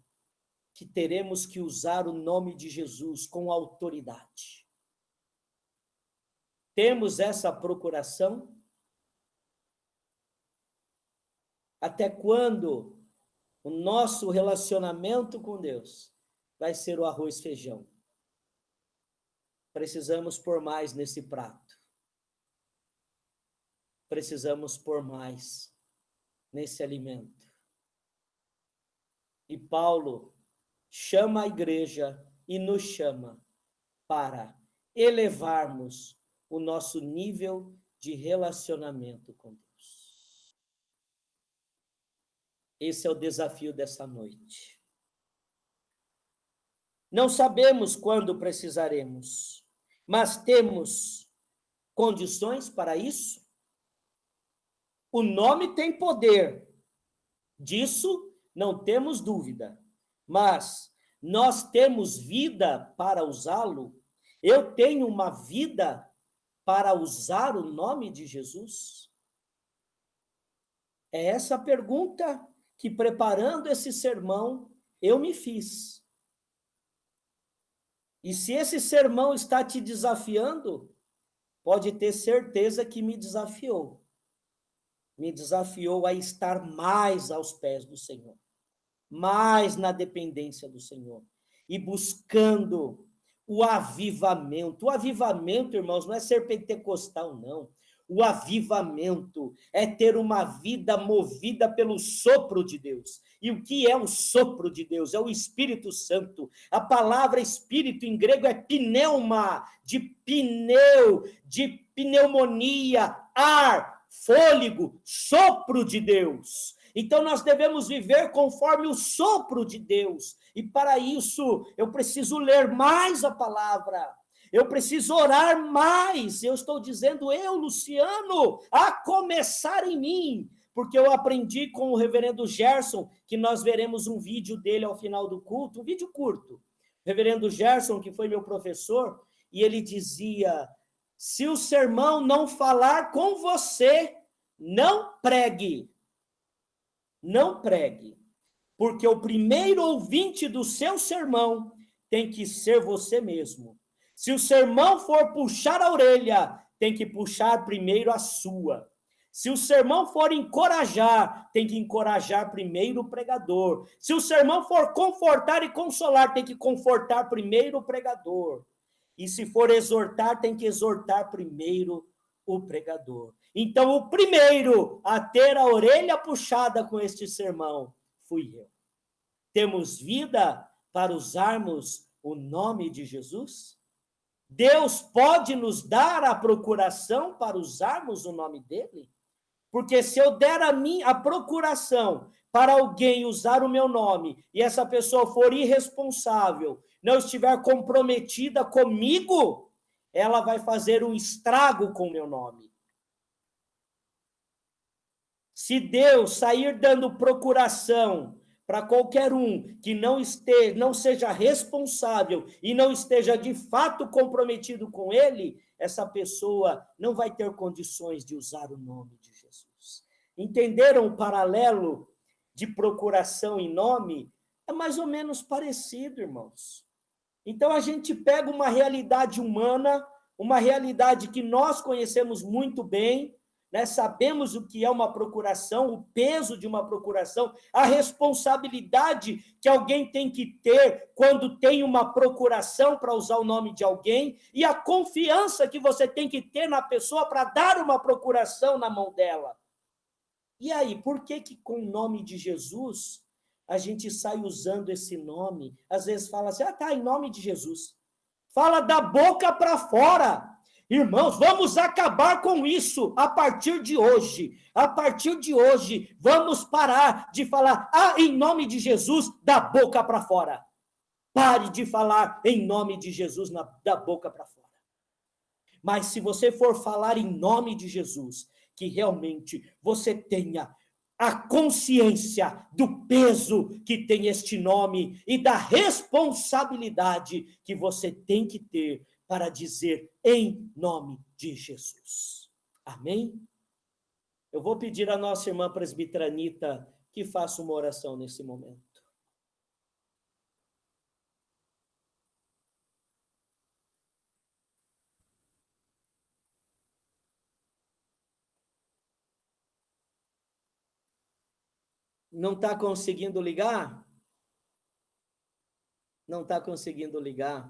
que teremos que usar o nome de Jesus com autoridade. Temos essa procuração? Até quando o nosso relacionamento com Deus vai ser o arroz e feijão? Precisamos pôr mais nesse prato. Precisamos pôr mais nesse alimento. E Paulo chama a igreja e nos chama para elevarmos o nosso nível de relacionamento com Deus. Esse é o desafio dessa noite. Não sabemos quando precisaremos, mas temos condições para isso? O nome tem poder, disso não temos dúvida, mas nós temos vida para usá-lo? Eu tenho uma vida para usar o nome de Jesus? É essa a pergunta que, preparando esse sermão, eu me fiz. E se esse sermão está te desafiando, pode ter certeza que me desafiou. Me desafiou a estar mais aos pés do Senhor, mais na dependência do Senhor, e buscando o avivamento. O avivamento, irmãos, não é ser pentecostal, não. O avivamento é ter uma vida movida pelo sopro de Deus. E o que é o sopro de Deus? É o Espírito Santo. A palavra espírito em grego é pneuma, de pneu, de pneumonia, ar, fôlego, sopro de Deus. Então nós devemos viver conforme o sopro de Deus. E para isso eu preciso ler mais a palavra. Eu preciso orar mais. Eu estou dizendo, eu, Luciano, a começar em mim, porque eu aprendi com o reverendo Gerson, que nós veremos um vídeo dele ao final do culto, um vídeo curto. O reverendo Gerson, que foi meu professor, e ele dizia, se o sermão não falar com você, não pregue. Não pregue. Porque o primeiro ouvinte do seu sermão tem que ser você mesmo. Se o sermão for puxar a orelha, tem que puxar primeiro a sua. Se o sermão for encorajar, tem que encorajar primeiro o pregador. Se o sermão for confortar e consolar, tem que confortar primeiro o pregador. E se for exortar, tem que exortar primeiro o pregador. Então, o primeiro a ter a orelha puxada com este sermão fui eu. Temos vida para usarmos o nome de Jesus? Deus pode nos dar a procuração para usarmos o nome dele? Porque se eu der a procuração para alguém usar o meu nome e essa pessoa for irresponsável, não estiver comprometida comigo, ela vai fazer um estrago com o meu nome. Se Deus sair dando procuração para qualquer um que não seja responsável e não esteja de fato comprometido com ele, essa pessoa não vai ter condições de usar o nome de Jesus. Entenderam o paralelo de procuração em nome? É mais ou menos parecido, irmãos. Então a gente pega uma realidade humana, uma realidade que nós conhecemos muito bem, né? Sabemos o que é uma procuração, o peso de uma procuração, a responsabilidade que alguém tem que ter quando tem uma procuração para usar o nome de alguém e a confiança que você tem que ter na pessoa para dar uma procuração na mão dela. E aí, por que com o nome de Jesus a gente sai usando esse nome? Às vezes fala assim, tá, em nome de Jesus. Fala da boca para fora. Irmãos, vamos acabar com isso a partir de hoje. A partir de hoje, vamos parar de falar em nome de Jesus da boca para fora. Pare de falar em nome de Jesus da boca para fora. Mas se você for falar em nome de Jesus, que realmente você tenha a consciência do peso que tem este nome e da responsabilidade que você tem que ter para dizer em nome de Jesus. Amém? Eu vou pedir à nossa irmã presbítera Anita que faça uma oração nesse momento. Não está conseguindo ligar? Não está conseguindo ligar.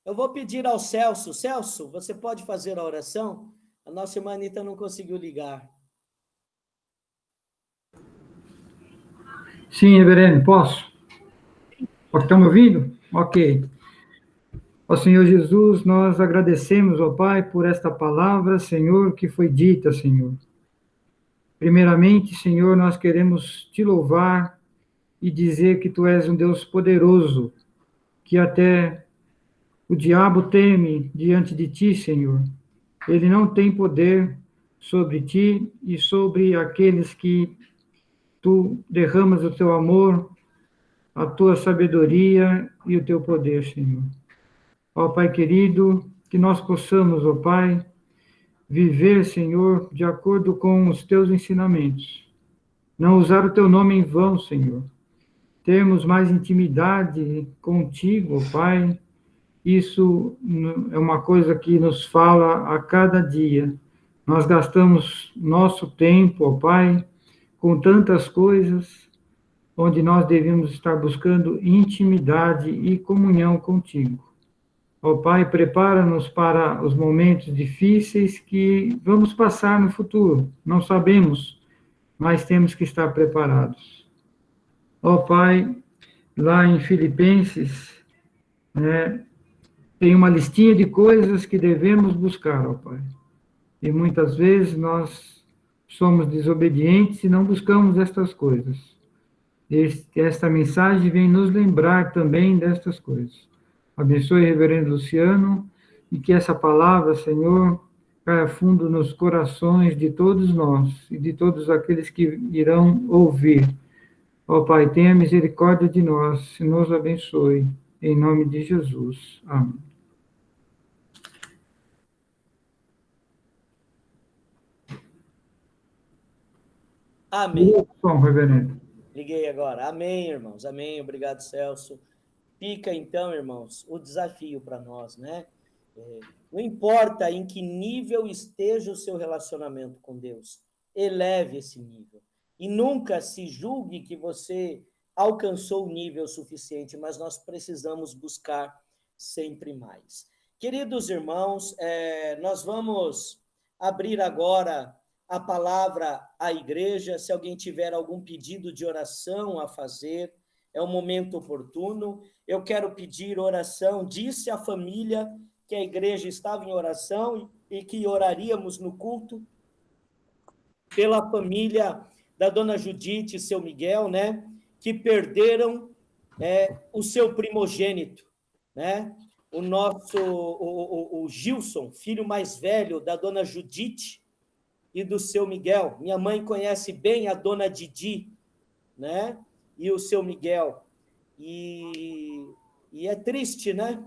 Eu vou pedir ao Celso. Celso, você pode fazer a oração? A nossa irmã Anita não conseguiu ligar. Sim, reverendo, posso? Estão me ouvindo? Ok. Ó Senhor Jesus, nós agradecemos, ó Pai, por esta palavra, Senhor, que foi dita, Senhor. Primeiramente, Senhor, nós queremos te louvar e dizer que tu és um Deus poderoso, que até o diabo teme diante de ti, Senhor. Ele não tem poder sobre ti e sobre aqueles que tu derramas o teu amor, a tua sabedoria e o teu poder, Senhor. Ó Pai querido, que nós possamos, ó Pai, viver, Senhor, de acordo com os teus ensinamentos. Não usar o teu nome em vão, Senhor. Termos mais intimidade contigo, ó Pai. Isso é uma coisa que nos fala a cada dia. Nós gastamos nosso tempo, ó Pai, com tantas coisas, onde nós devemos estar buscando intimidade e comunhão contigo. Ó Pai, prepara-nos para os momentos difíceis que vamos passar no futuro. Não sabemos, mas temos que estar preparados. Ó Pai, lá em Filipenses, tem uma listinha de coisas que devemos buscar, ó Pai. E muitas vezes nós somos desobedientes e não buscamos estas coisas. Esta mensagem vem nos lembrar também destas coisas. Abençoe o reverendo Luciano e que essa palavra, Senhor, caia fundo nos corações de todos nós e de todos aqueles que irão ouvir. Ó Pai, tenha misericórdia de nós e nos abençoe. Em nome de Jesus. Amém. Amém. Bom, reverendo. Liguei agora. Amém, irmãos. Amém. Obrigado, Celso. Fica, então, irmãos, o desafio para nós, né? Não importa em que nível esteja o seu relacionamento com Deus, eleve esse nível. E nunca se julgue que você alcançou o nível suficiente, mas nós precisamos buscar sempre mais. Queridos irmãos, nós vamos abrir agora a palavra à igreja. Se alguém tiver algum pedido de oração a fazer, é um momento oportuno. Eu quero pedir oração. Disse a família que a igreja estava em oração e que oraríamos no culto pela família da dona Judite e seu Miguel, né, que perderam o seu primogênito, né, o Gilson, filho mais velho da dona Judite e do seu Miguel. Minha mãe conhece bem a dona Didi, né, e o seu Miguel. E é triste, né?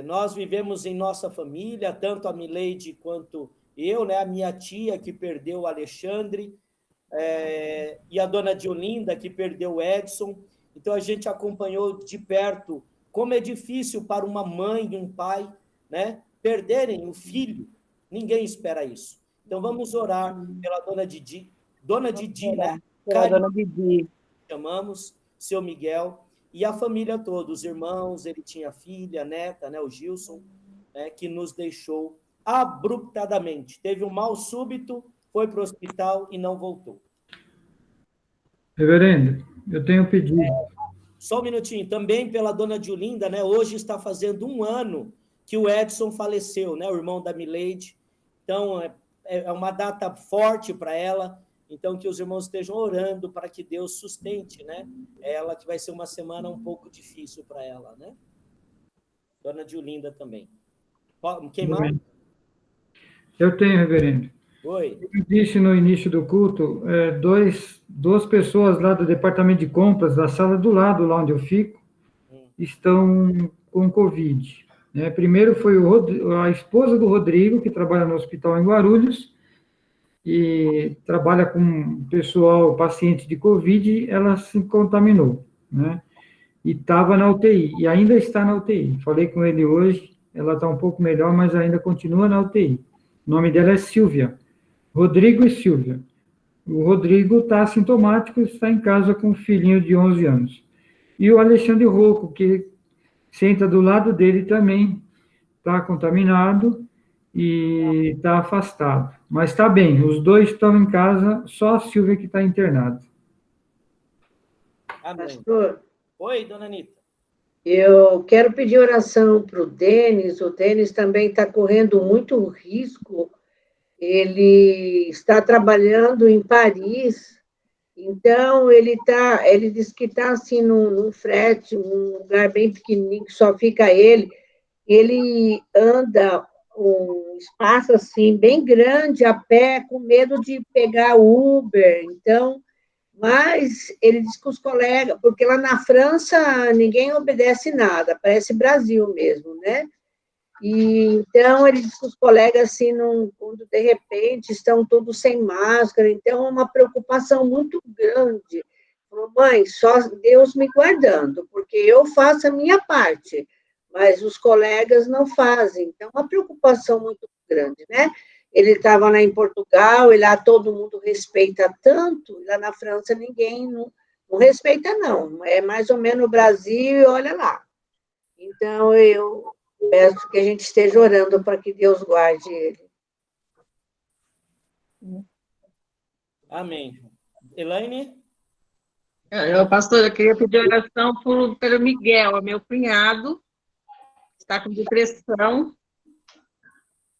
Nós vivemos em nossa família, tanto a Mileide quanto eu, né? A minha tia, que perdeu o Alexandre, e a dona Diolinda, que perdeu o Edson. Então, a gente acompanhou de perto como é difícil para uma mãe e um pai, né, perderem o filho. Ninguém espera isso. Então, vamos orar pela dona Didi, né? Pela dona Didi. Chamamos, seu Miguel, e a família toda, os irmãos, ele tinha filha, neta, né, o Gilson, né, que nos deixou abruptamente. Teve um mal súbito, foi para o hospital e não voltou. Reverendo, eu tenho um pedido. Só um minutinho, também pela dona Diolinda, né, hoje está fazendo 1 ano que o Edson faleceu, né? O irmão da Mileide. Então, é uma data forte para ela. Então, que os irmãos estejam orando para que Deus sustente, né? Ela, que vai ser uma semana um pouco difícil para ela, né? Dona Diolinda também. Quem mais? Eu tenho, reverendo. Oi. Eu disse no início do culto, duas pessoas lá do departamento de compras, da sala do lado, lá onde eu fico, estão com Covid. Né? Primeiro foi a esposa do Rodrigo, que trabalha no hospital em Guarulhos, e trabalha com pessoal, paciente de Covid, ela se contaminou, né? E estava na UTI, e ainda está na UTI. Falei com ele hoje, ela está um pouco melhor, mas ainda continua na UTI. O nome dela é Silvia. Rodrigo e Silvia. O Rodrigo está assintomático, está em casa com um filhinho de 11 anos. E o Alexandre Rocco, que senta do lado dele também, está contaminado e está afastado. Mas está bem, os dois estão em casa, só a Silvia que está internada. Amém. Pastor, Oi, dona Anitta. eu quero pedir oração para o Denis. O Denis também está correndo muito risco. Ele está trabalhando em Paris, então ele diz que está assim num frete, um lugar bem pequenininho que só fica ele. Ele anda um espaço assim bem grande a pé, com medo de pegar Uber. Então, mas ele diz que os colegas, porque lá na França ninguém obedece nada, parece Brasil mesmo, né? E então ele diz que os colegas assim, quando de repente estão todos sem máscara, então é uma preocupação muito grande. Falou, mãe, só Deus me guardando, porque eu faço a minha parte, mas os colegas não fazem. Então, é uma preocupação muito grande, né? Ele estava lá em Portugal, e lá todo mundo respeita tanto, e lá na França ninguém não respeita, não. É mais ou menos o Brasil, e olha lá. Então, eu peço que a gente esteja orando para que Deus guarde ele. Amém. Elaine? Pastor, eu queria pedir oração pelo Miguel, meu cunhado, está com depressão.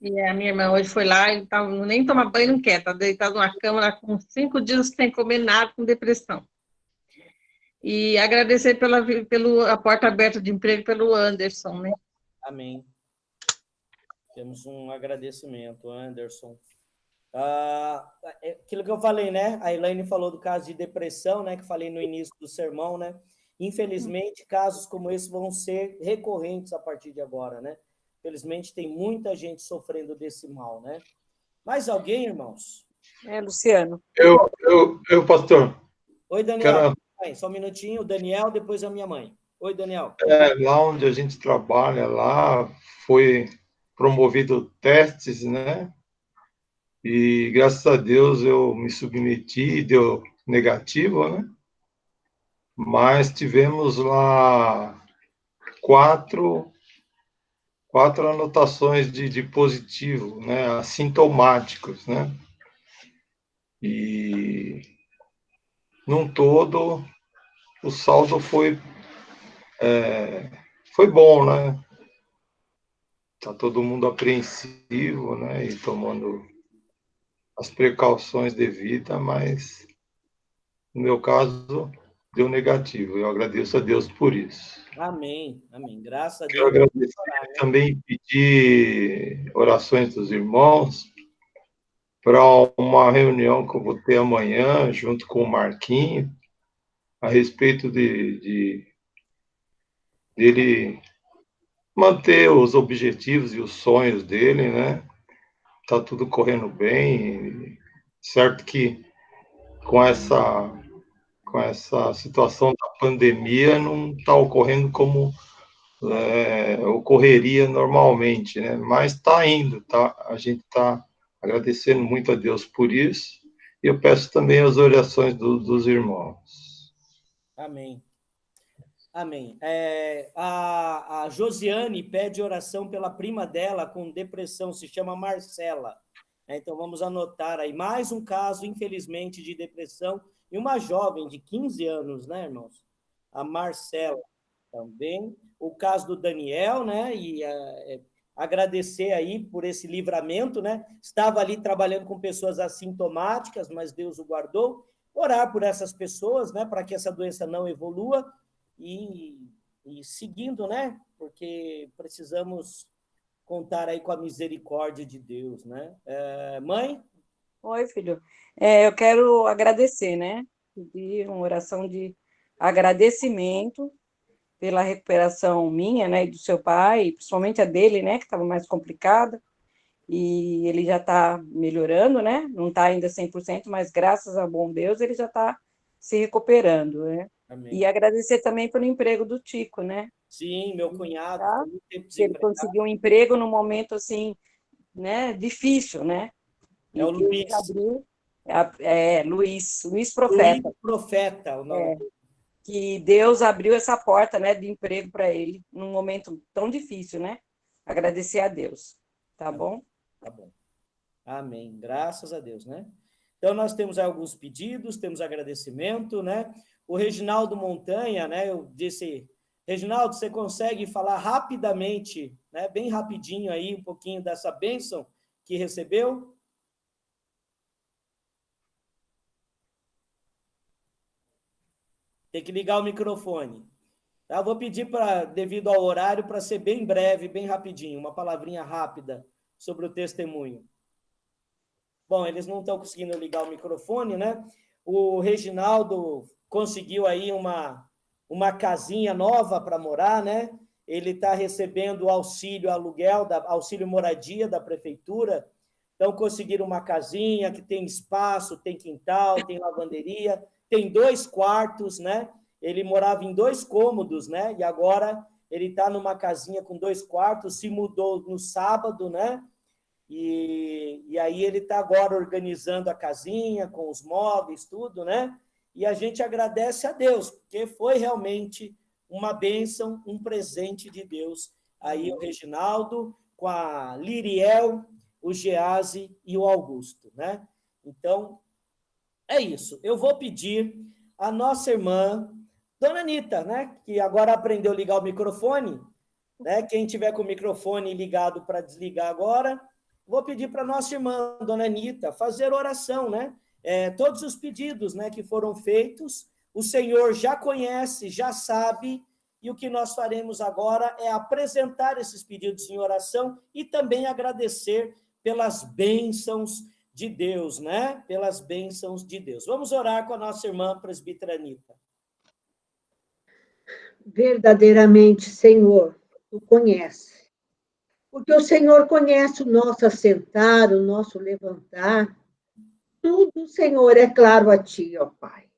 E a minha irmã hoje foi lá, ele nem toma banho, não quer, está deitado numa cama lá com 5 dias sem comer nada, com depressão. E agradecer pela porta aberta de emprego pelo Anderson, né? Amém. Temos um agradecimento, Anderson. Aquilo que eu falei, né? A Elaine falou do caso de depressão, né? Que falei no início do sermão, né? Infelizmente, casos como esse vão ser recorrentes a partir de agora, né? Infelizmente, tem muita gente sofrendo desse mal, né? Mais alguém, irmãos? Luciano. Eu, pastor. Oi, Daniel. Só um minutinho. O Daniel, depois a minha mãe. Oi, Daniel. Lá onde a gente trabalha, lá foi promovido testes, né? E graças a Deus eu me submeti, deu negativo, né? Mas tivemos lá quatro anotações de positivo, né? Assintomáticos, né? E num todo o saldo foi bom, né? Tá todo mundo apreensivo, né? E tomando as precauções devidas, mas no meu caso deu negativo. Eu agradeço a Deus por isso. Amém, amém. Graças a Deus. Quero agradecer também, pedir orações dos irmãos para uma reunião que eu vou ter amanhã, junto com o Marquinhos, a respeito dele manter os objetivos e os sonhos dele, né? Tá tudo correndo bem, certo que com essa situação da pandemia não está ocorrendo como ocorreria normalmente, né? Mas está indo, tá? A gente está agradecendo muito a Deus por isso, e eu peço também as orações dos irmãos. Amém. Amém. A Josiane pede oração pela prima dela com depressão, se chama Marcela. Então, vamos anotar aí. Mais um caso, infelizmente, de depressão, e uma jovem de 15 anos, né, irmãos? A Marcela também. O caso do Daniel, né? E agradecer aí por esse livramento, né? Estava ali trabalhando com pessoas assintomáticas, mas Deus o guardou. Orar por essas pessoas, né? Para que essa doença não evolua e seguindo, né? Porque precisamos contar aí com a misericórdia de Deus, né? Mãe? Oi, filho. Eu quero agradecer, né? Pedir uma oração de agradecimento pela recuperação minha, né, e do seu pai, principalmente a dele, né, que estava mais complicada, e ele já está melhorando, né? Não está ainda 100%, mas graças ao bom Deus ele já está se recuperando, né? Amém. E agradecer também pelo emprego do Tico, né? Sim, meu cunhado, Tá? foi muito tempo Que ele desempregado. conseguiu um emprego num momento assim, né, difícil, né? É o E Deus Luiz. abriu, Luiz Profeta. Luiz Profeta, o nome. Que Deus abriu essa porta, né, de emprego para ele num momento tão difícil, né? Agradecer a Deus, tá bom? Tá bom. Amém. Graças a Deus, né? Então, nós temos alguns pedidos, temos agradecimento, né? O Reginaldo Montanha, né? Eu disse, Reginaldo, você consegue falar rapidamente, né? Bem rapidinho aí, um pouquinho dessa bênção que recebeu? Tem que ligar o microfone. Tá? Vou pedir, devido ao horário, para ser bem breve, bem rapidinho, uma palavrinha rápida sobre o testemunho. Bom, eles não estão conseguindo ligar o microfone, né? O Reginaldo conseguiu aí uma casinha nova para morar, né? Ele está recebendo auxílio aluguel, auxílio moradia da prefeitura. Então, conseguiram uma casinha que tem espaço, tem quintal, tem lavanderia, tem 2 quartos, né? Ele morava em 2 cômodos, né? E agora ele está numa casinha com 2 quartos, se mudou no sábado, né? E aí ele está agora organizando a casinha com os móveis, tudo, né? E a gente agradece a Deus, porque foi realmente uma bênção, um presente de Deus. Aí o Reginaldo, com a Liriel, o Gease e o Augusto, né? Então, é isso. Eu vou pedir a nossa irmã, Dona Anitta, né? Que agora aprendeu a ligar o microfone, né? Quem tiver com o microfone ligado para desligar agora, vou pedir para nossa irmã, Dona Anitta, fazer oração, né? Todos os pedidos, né, que foram feitos, o Senhor já conhece, já sabe, e o que nós faremos agora é apresentar esses pedidos em oração e também agradecer pelas bênçãos de Deus, né? Pelas bênçãos de Deus. Vamos orar com a nossa irmã presbítera Anitta. Verdadeiramente, Senhor, tu conhece. Porque o Senhor conhece o nosso assentar, o nosso levantar. Tudo, Senhor, é claro a ti, ó Pai.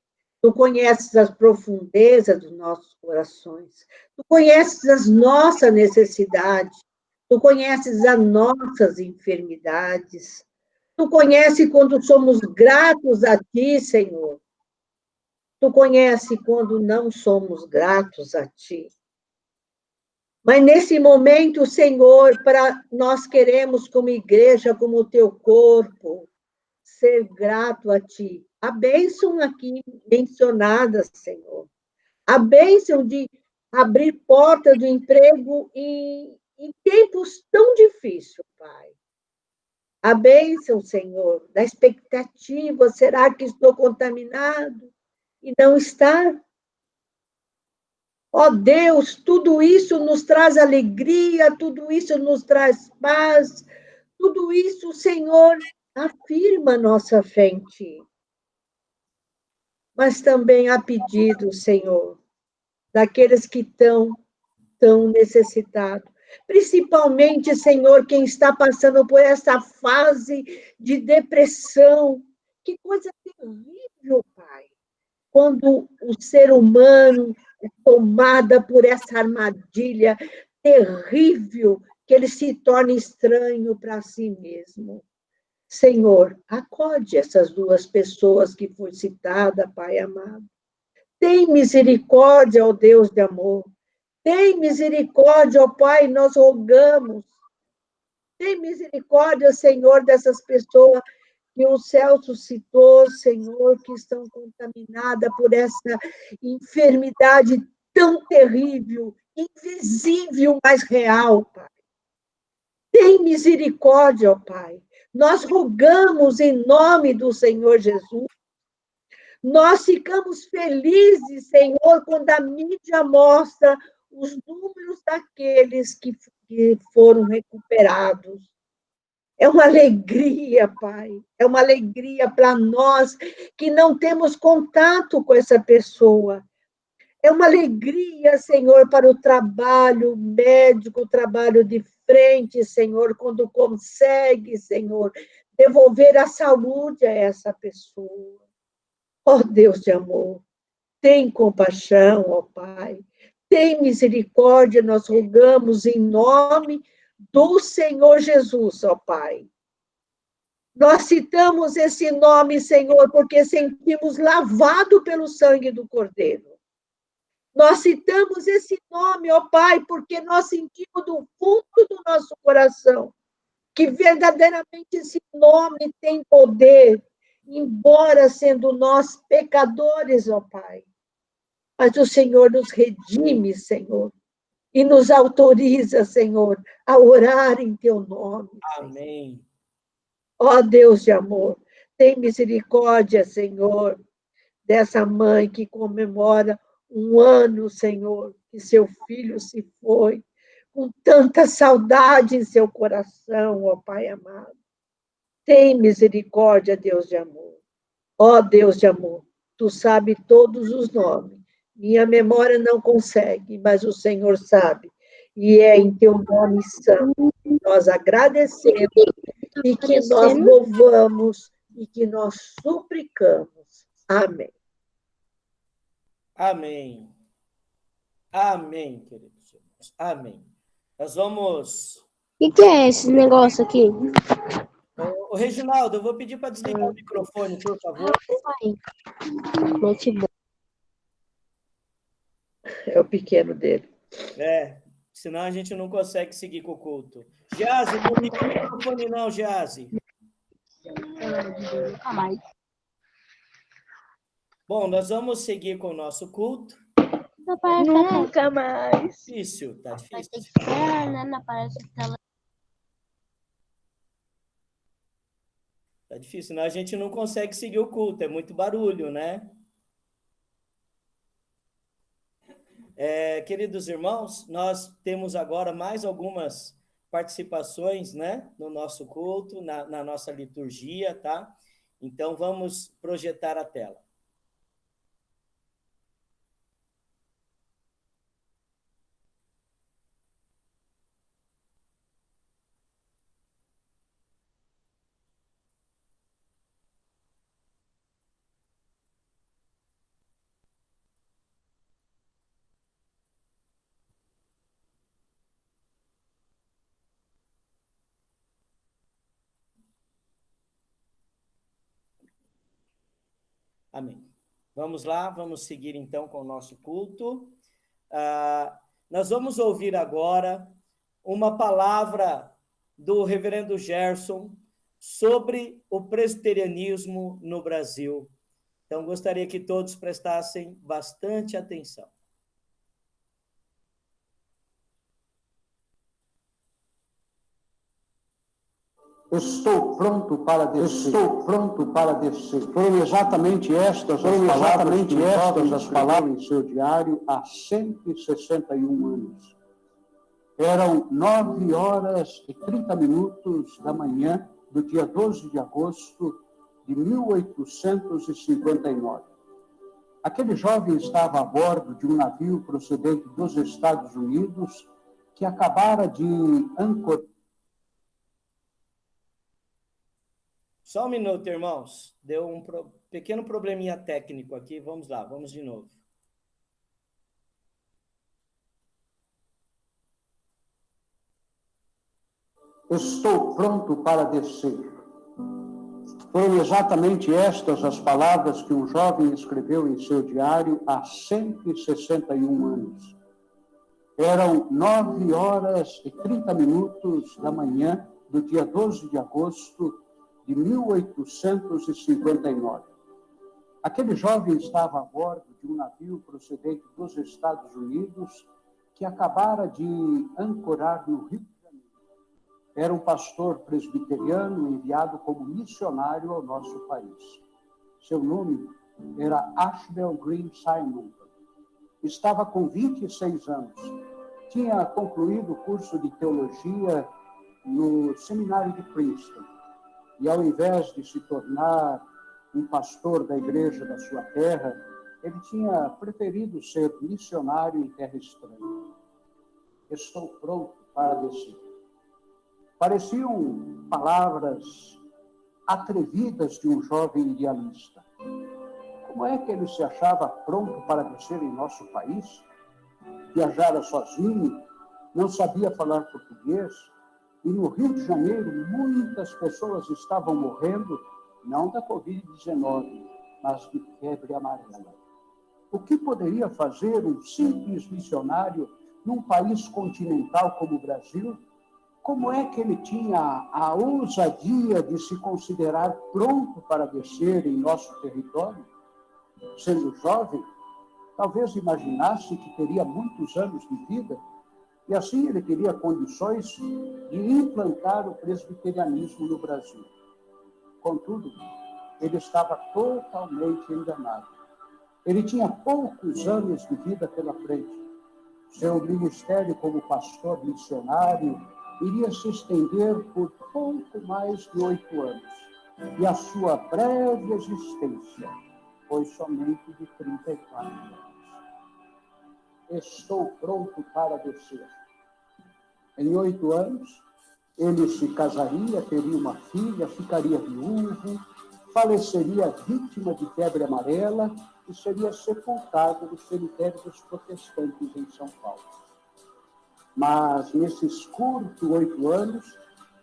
Tu conheces as profundezas dos nossos corações. Tu conheces as nossas necessidades. Tu conheces as nossas enfermidades. Tu conheces quando somos gratos a ti, Senhor. Tu conheces quando não somos gratos a ti. Mas nesse momento, Senhor, nós queremos, como igreja, como o teu corpo, ser grato a ti. A bênção aqui mencionada, Senhor. A bênção de abrir porta do emprego em tempos tão difíceis, Pai. A bênção, Senhor, da expectativa, será que estou contaminado? E não está. Ó Deus, tudo isso nos traz alegria, tudo isso nos traz paz, tudo isso, Senhor, afirma nossa fé em ti. Mas também há pedido, Senhor, daqueles que estão tão necessitados. Principalmente, Senhor, quem está passando por essa fase de depressão. Que coisa terrível, Pai. Quando o ser humano é tomado por essa armadilha terrível, que ele se torna estranho para si mesmo. Senhor, acode essas 2 pessoas que foi citada, Pai amado. Tem misericórdia, ó Deus de amor. Tem misericórdia, ó Pai, nós rogamos. Tem misericórdia, Senhor, dessas pessoas que o Celso citou, Senhor, que estão contaminadas por essa enfermidade tão terrível, invisível, mas real, Pai. misericórdia, ó Pai. Nós rogamos em nome do Senhor Jesus. Nós ficamos felizes, Senhor, quando a mídia mostra os números daqueles que foram recuperados. É uma alegria, Pai. É uma alegria para nós que não temos contato com essa pessoa. É uma alegria, Senhor, para o trabalho médico, o trabalho de frente, Senhor, quando consegue, Senhor, devolver a saúde a essa pessoa. Ó Deus de amor, tem compaixão, ó Pai. Tem misericórdia, nós rogamos em nome do Senhor Jesus, ó Pai. Nós citamos esse nome, Senhor, porque sentimos lavado pelo sangue do Cordeiro. Nós citamos esse nome, ó Pai, porque nós sentimos do fundo do nosso coração que verdadeiramente esse nome tem poder, embora sendo nós pecadores, ó Pai. Mas o Senhor nos redime, Senhor, e nos autoriza, Senhor, a orar em teu nome. Amém. Ó Deus de amor, tem misericórdia, Senhor, dessa mãe que comemora 1 ano, Senhor, que seu filho se foi, com tanta saudade em seu coração, ó Pai amado. Tem misericórdia, Deus de amor. Ó Deus de amor, tu sabes todos os nomes. Minha memória não consegue, mas o Senhor sabe. E é em teu nome santo que nós agradecemos e que nós louvamos e que nós suplicamos. Amém. Amém. Amém, queridos irmãos. Amém. Nós vamos... O que é esse negócio aqui? Ô, Reginaldo, eu vou pedir para desligar o microfone, por favor. É o pequeno dele. Senão a gente não consegue seguir com o culto. Gease, não liga o microfone não, Gease. Nunca mais. Bom, nós vamos seguir com o nosso culto. Nunca mais. Difícil, tá difícil. Vai ter que esperar, né? Não aparece a tela. Tá difícil, senão a gente não consegue seguir o culto, é muito barulho, né? Queridos irmãos, nós temos agora mais algumas participações, né, no nosso culto, na nossa liturgia, tá? Então, vamos projetar a tela. Amém. Vamos lá, vamos seguir então com o nosso culto. Nós vamos ouvir agora uma palavra do reverendo Gerson sobre o presbiterianismo no Brasil. Então, gostaria que todos prestassem bastante atenção. Estou pronto para descer. Estou pronto para descer. Foram exatamente estas as palavras em seu diário há 161 anos. Eram 9h30 da manhã do dia 12 de agosto de 1859. Aquele jovem estava a bordo de um navio procedente dos Estados Unidos que acabara de ancorar. Só um minuto, irmãos. Deu um pequeno probleminha técnico aqui. Vamos lá, vamos de novo. Estou pronto para descer. Foram exatamente estas as palavras que um jovem escreveu em seu diário há 161 anos. Eram 9h30 da manhã do dia 12 de agosto de 1859. Aquele jovem estava a bordo de um navio procedente dos Estados Unidos que acabara de ancorar no Rio de Janeiro. Era um pastor presbiteriano enviado como missionário ao nosso país. Seu nome era Ashbel Green Simon. Estava com 26 anos. Tinha concluído o curso de teologia no seminário de Princeton. E ao invés de se tornar um pastor da igreja da sua terra, ele tinha preferido ser missionário em terra estranha. Estou pronto para descer. Pareciam palavras atrevidas de um jovem idealista. Como é que ele se achava pronto para descer em nosso país? Viajara sozinho, não sabia falar português, e no Rio de Janeiro muitas pessoas estavam morrendo, não da Covid-19, mas de febre amarela. O que poderia fazer um simples missionário num país continental como o Brasil? Como é que ele tinha a ousadia de se considerar pronto para descer em nosso território? Sendo jovem, talvez imaginasse que teria muitos anos de vida e assim ele teria condições de implantar o presbiterianismo no Brasil. Contudo, ele estava totalmente enganado. Ele tinha poucos anos de vida pela frente. Seu ministério como pastor missionário iria se estender por pouco mais de 8 anos. E a sua breve existência foi somente de 34 anos. Estou pronto para descer. Em 8 anos, ele se casaria, teria uma filha, ficaria viúvo, faleceria vítima de febre amarela e seria sepultado no cemitério dos protestantes em São Paulo. Mas, nesses curtos 8 anos,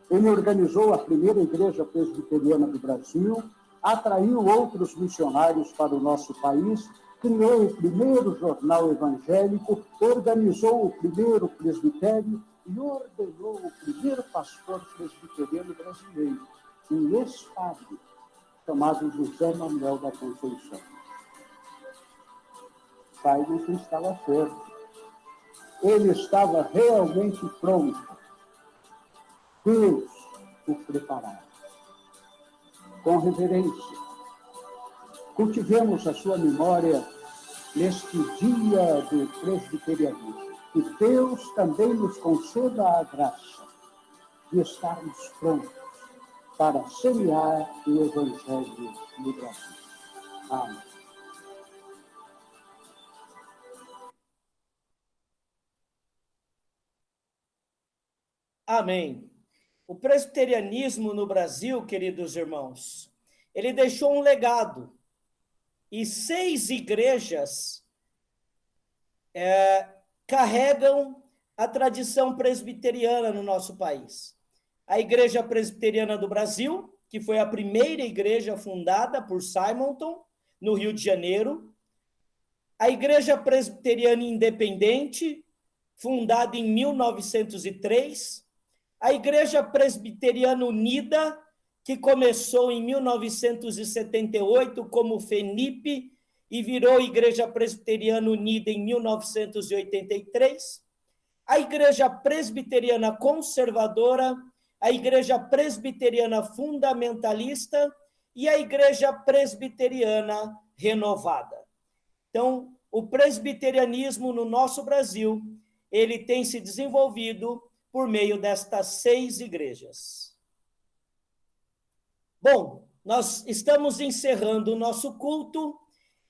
ele organizou a primeira igreja presbiteriana do Brasil, atraiu outros missionários para o nosso país, criou o primeiro jornal evangélico, organizou o primeiro presbitério e ordenou o primeiro pastor presbiteriano brasileiro, um ex-padre, chamado José Manuel da Conceição. Simon estava certo. Ele estava realmente pronto. Deus o preparava. Com reverência, cultivemos a sua memória neste dia do presbiterianismo. Que Deus também nos conceda a graça de estarmos prontos para semear o Evangelho no Brasil. Amém. Amém. O presbiterianismo no Brasil, queridos irmãos, ele deixou um legado. E 6 igrejas carregam a tradição presbiteriana no nosso país. A Igreja Presbiteriana do Brasil, que foi a primeira igreja fundada por Simonton, no Rio de Janeiro. A Igreja Presbiteriana Independente, fundada em 1903. A Igreja Presbiteriana Unida, que começou em 1978 como FENIP e virou Igreja Presbiteriana Unida em 1983. A Igreja Presbiteriana Conservadora, a Igreja Presbiteriana Fundamentalista e a Igreja Presbiteriana Renovada. Então, o presbiterianismo no nosso Brasil, ele tem se desenvolvido por meio destas 6 igrejas. Bom, nós estamos encerrando o nosso culto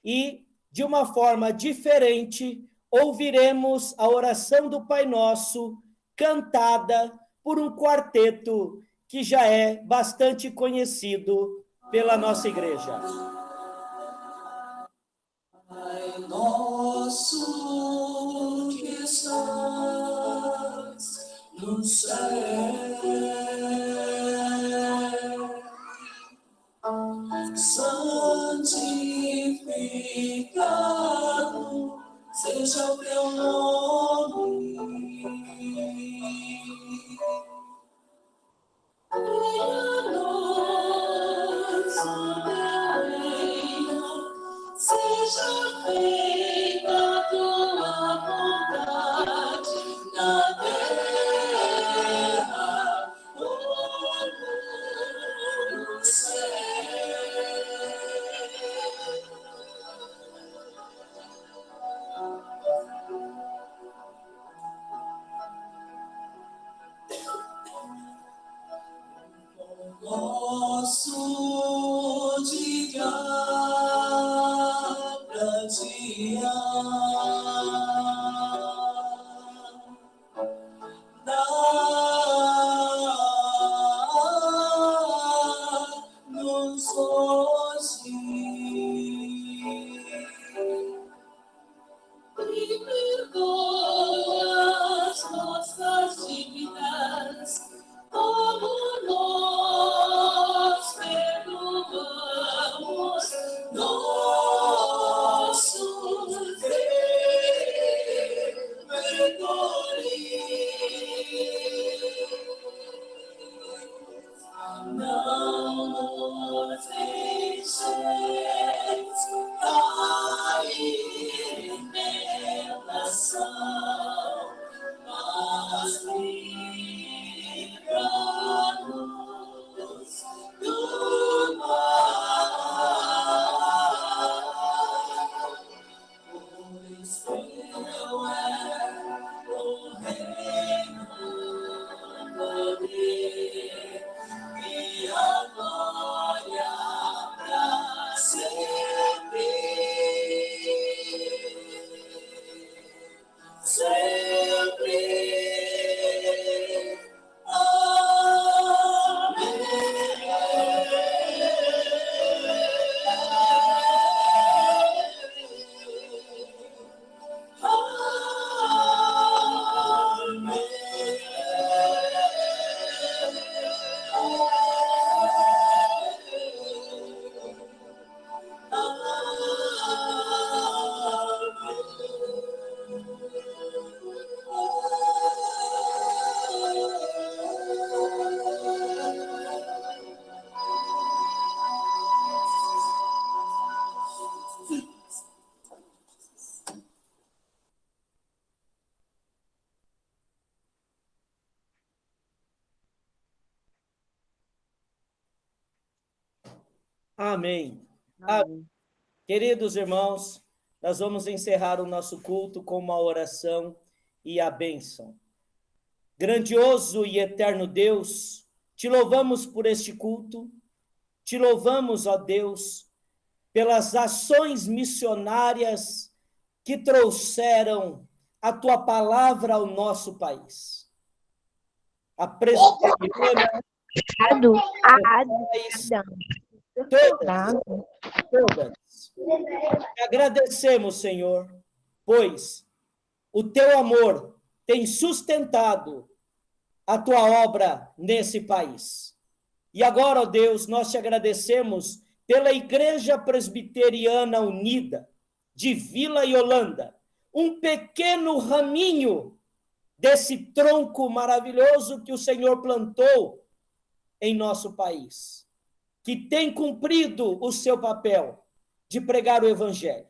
e, de uma forma diferente, ouviremos a oração do Pai Nosso cantada por um quarteto que já é bastante conhecido pela nossa igreja. Pai nosso que estás no céu, santificado seja o teu nome. Venha a nós o teu reino, seja feita a tua vontade na terra Amém. Amém. Queridos irmãos, nós vamos encerrar o nosso culto com uma oração e a bênção. Grandioso e eterno Deus, te louvamos por este culto, te louvamos, ó Deus, pelas ações missionárias que trouxeram a tua palavra ao nosso país. A presbiteriana, todas. Te agradecemos, Senhor, pois o teu amor tem sustentado a tua obra nesse país. E agora, ó Deus, nós te agradecemos pela Igreja Presbiteriana Unida de Vila Yolanda, um pequeno raminho desse tronco maravilhoso que o Senhor plantou em nosso país, que tem cumprido o seu papel de pregar o Evangelho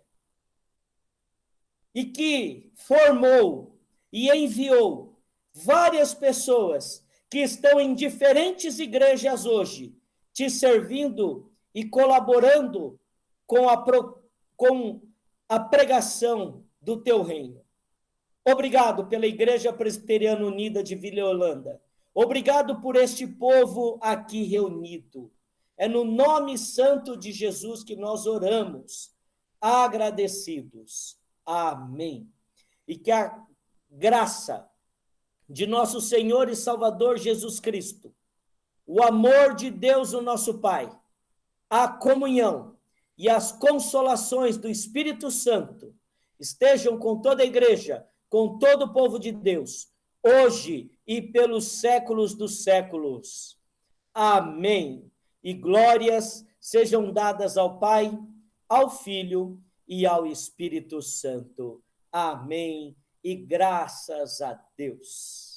e que formou e enviou várias pessoas que estão em diferentes igrejas hoje, te servindo e colaborando com a pregação do teu reino. Obrigado pela Igreja Presbiteriana Unida de Vila Yolanda. Obrigado por este povo aqui reunido. É no nome santo de Jesus que nós oramos, agradecidos. Amém. E que a graça de nosso Senhor e Salvador Jesus Cristo, o amor de Deus, o nosso Pai, a comunhão e as consolações do Espírito Santo estejam com toda a igreja, com todo o povo de Deus, hoje e pelos séculos dos séculos. Amém. E glórias sejam dadas ao Pai, ao Filho e ao Espírito Santo. Amém. E graças a Deus.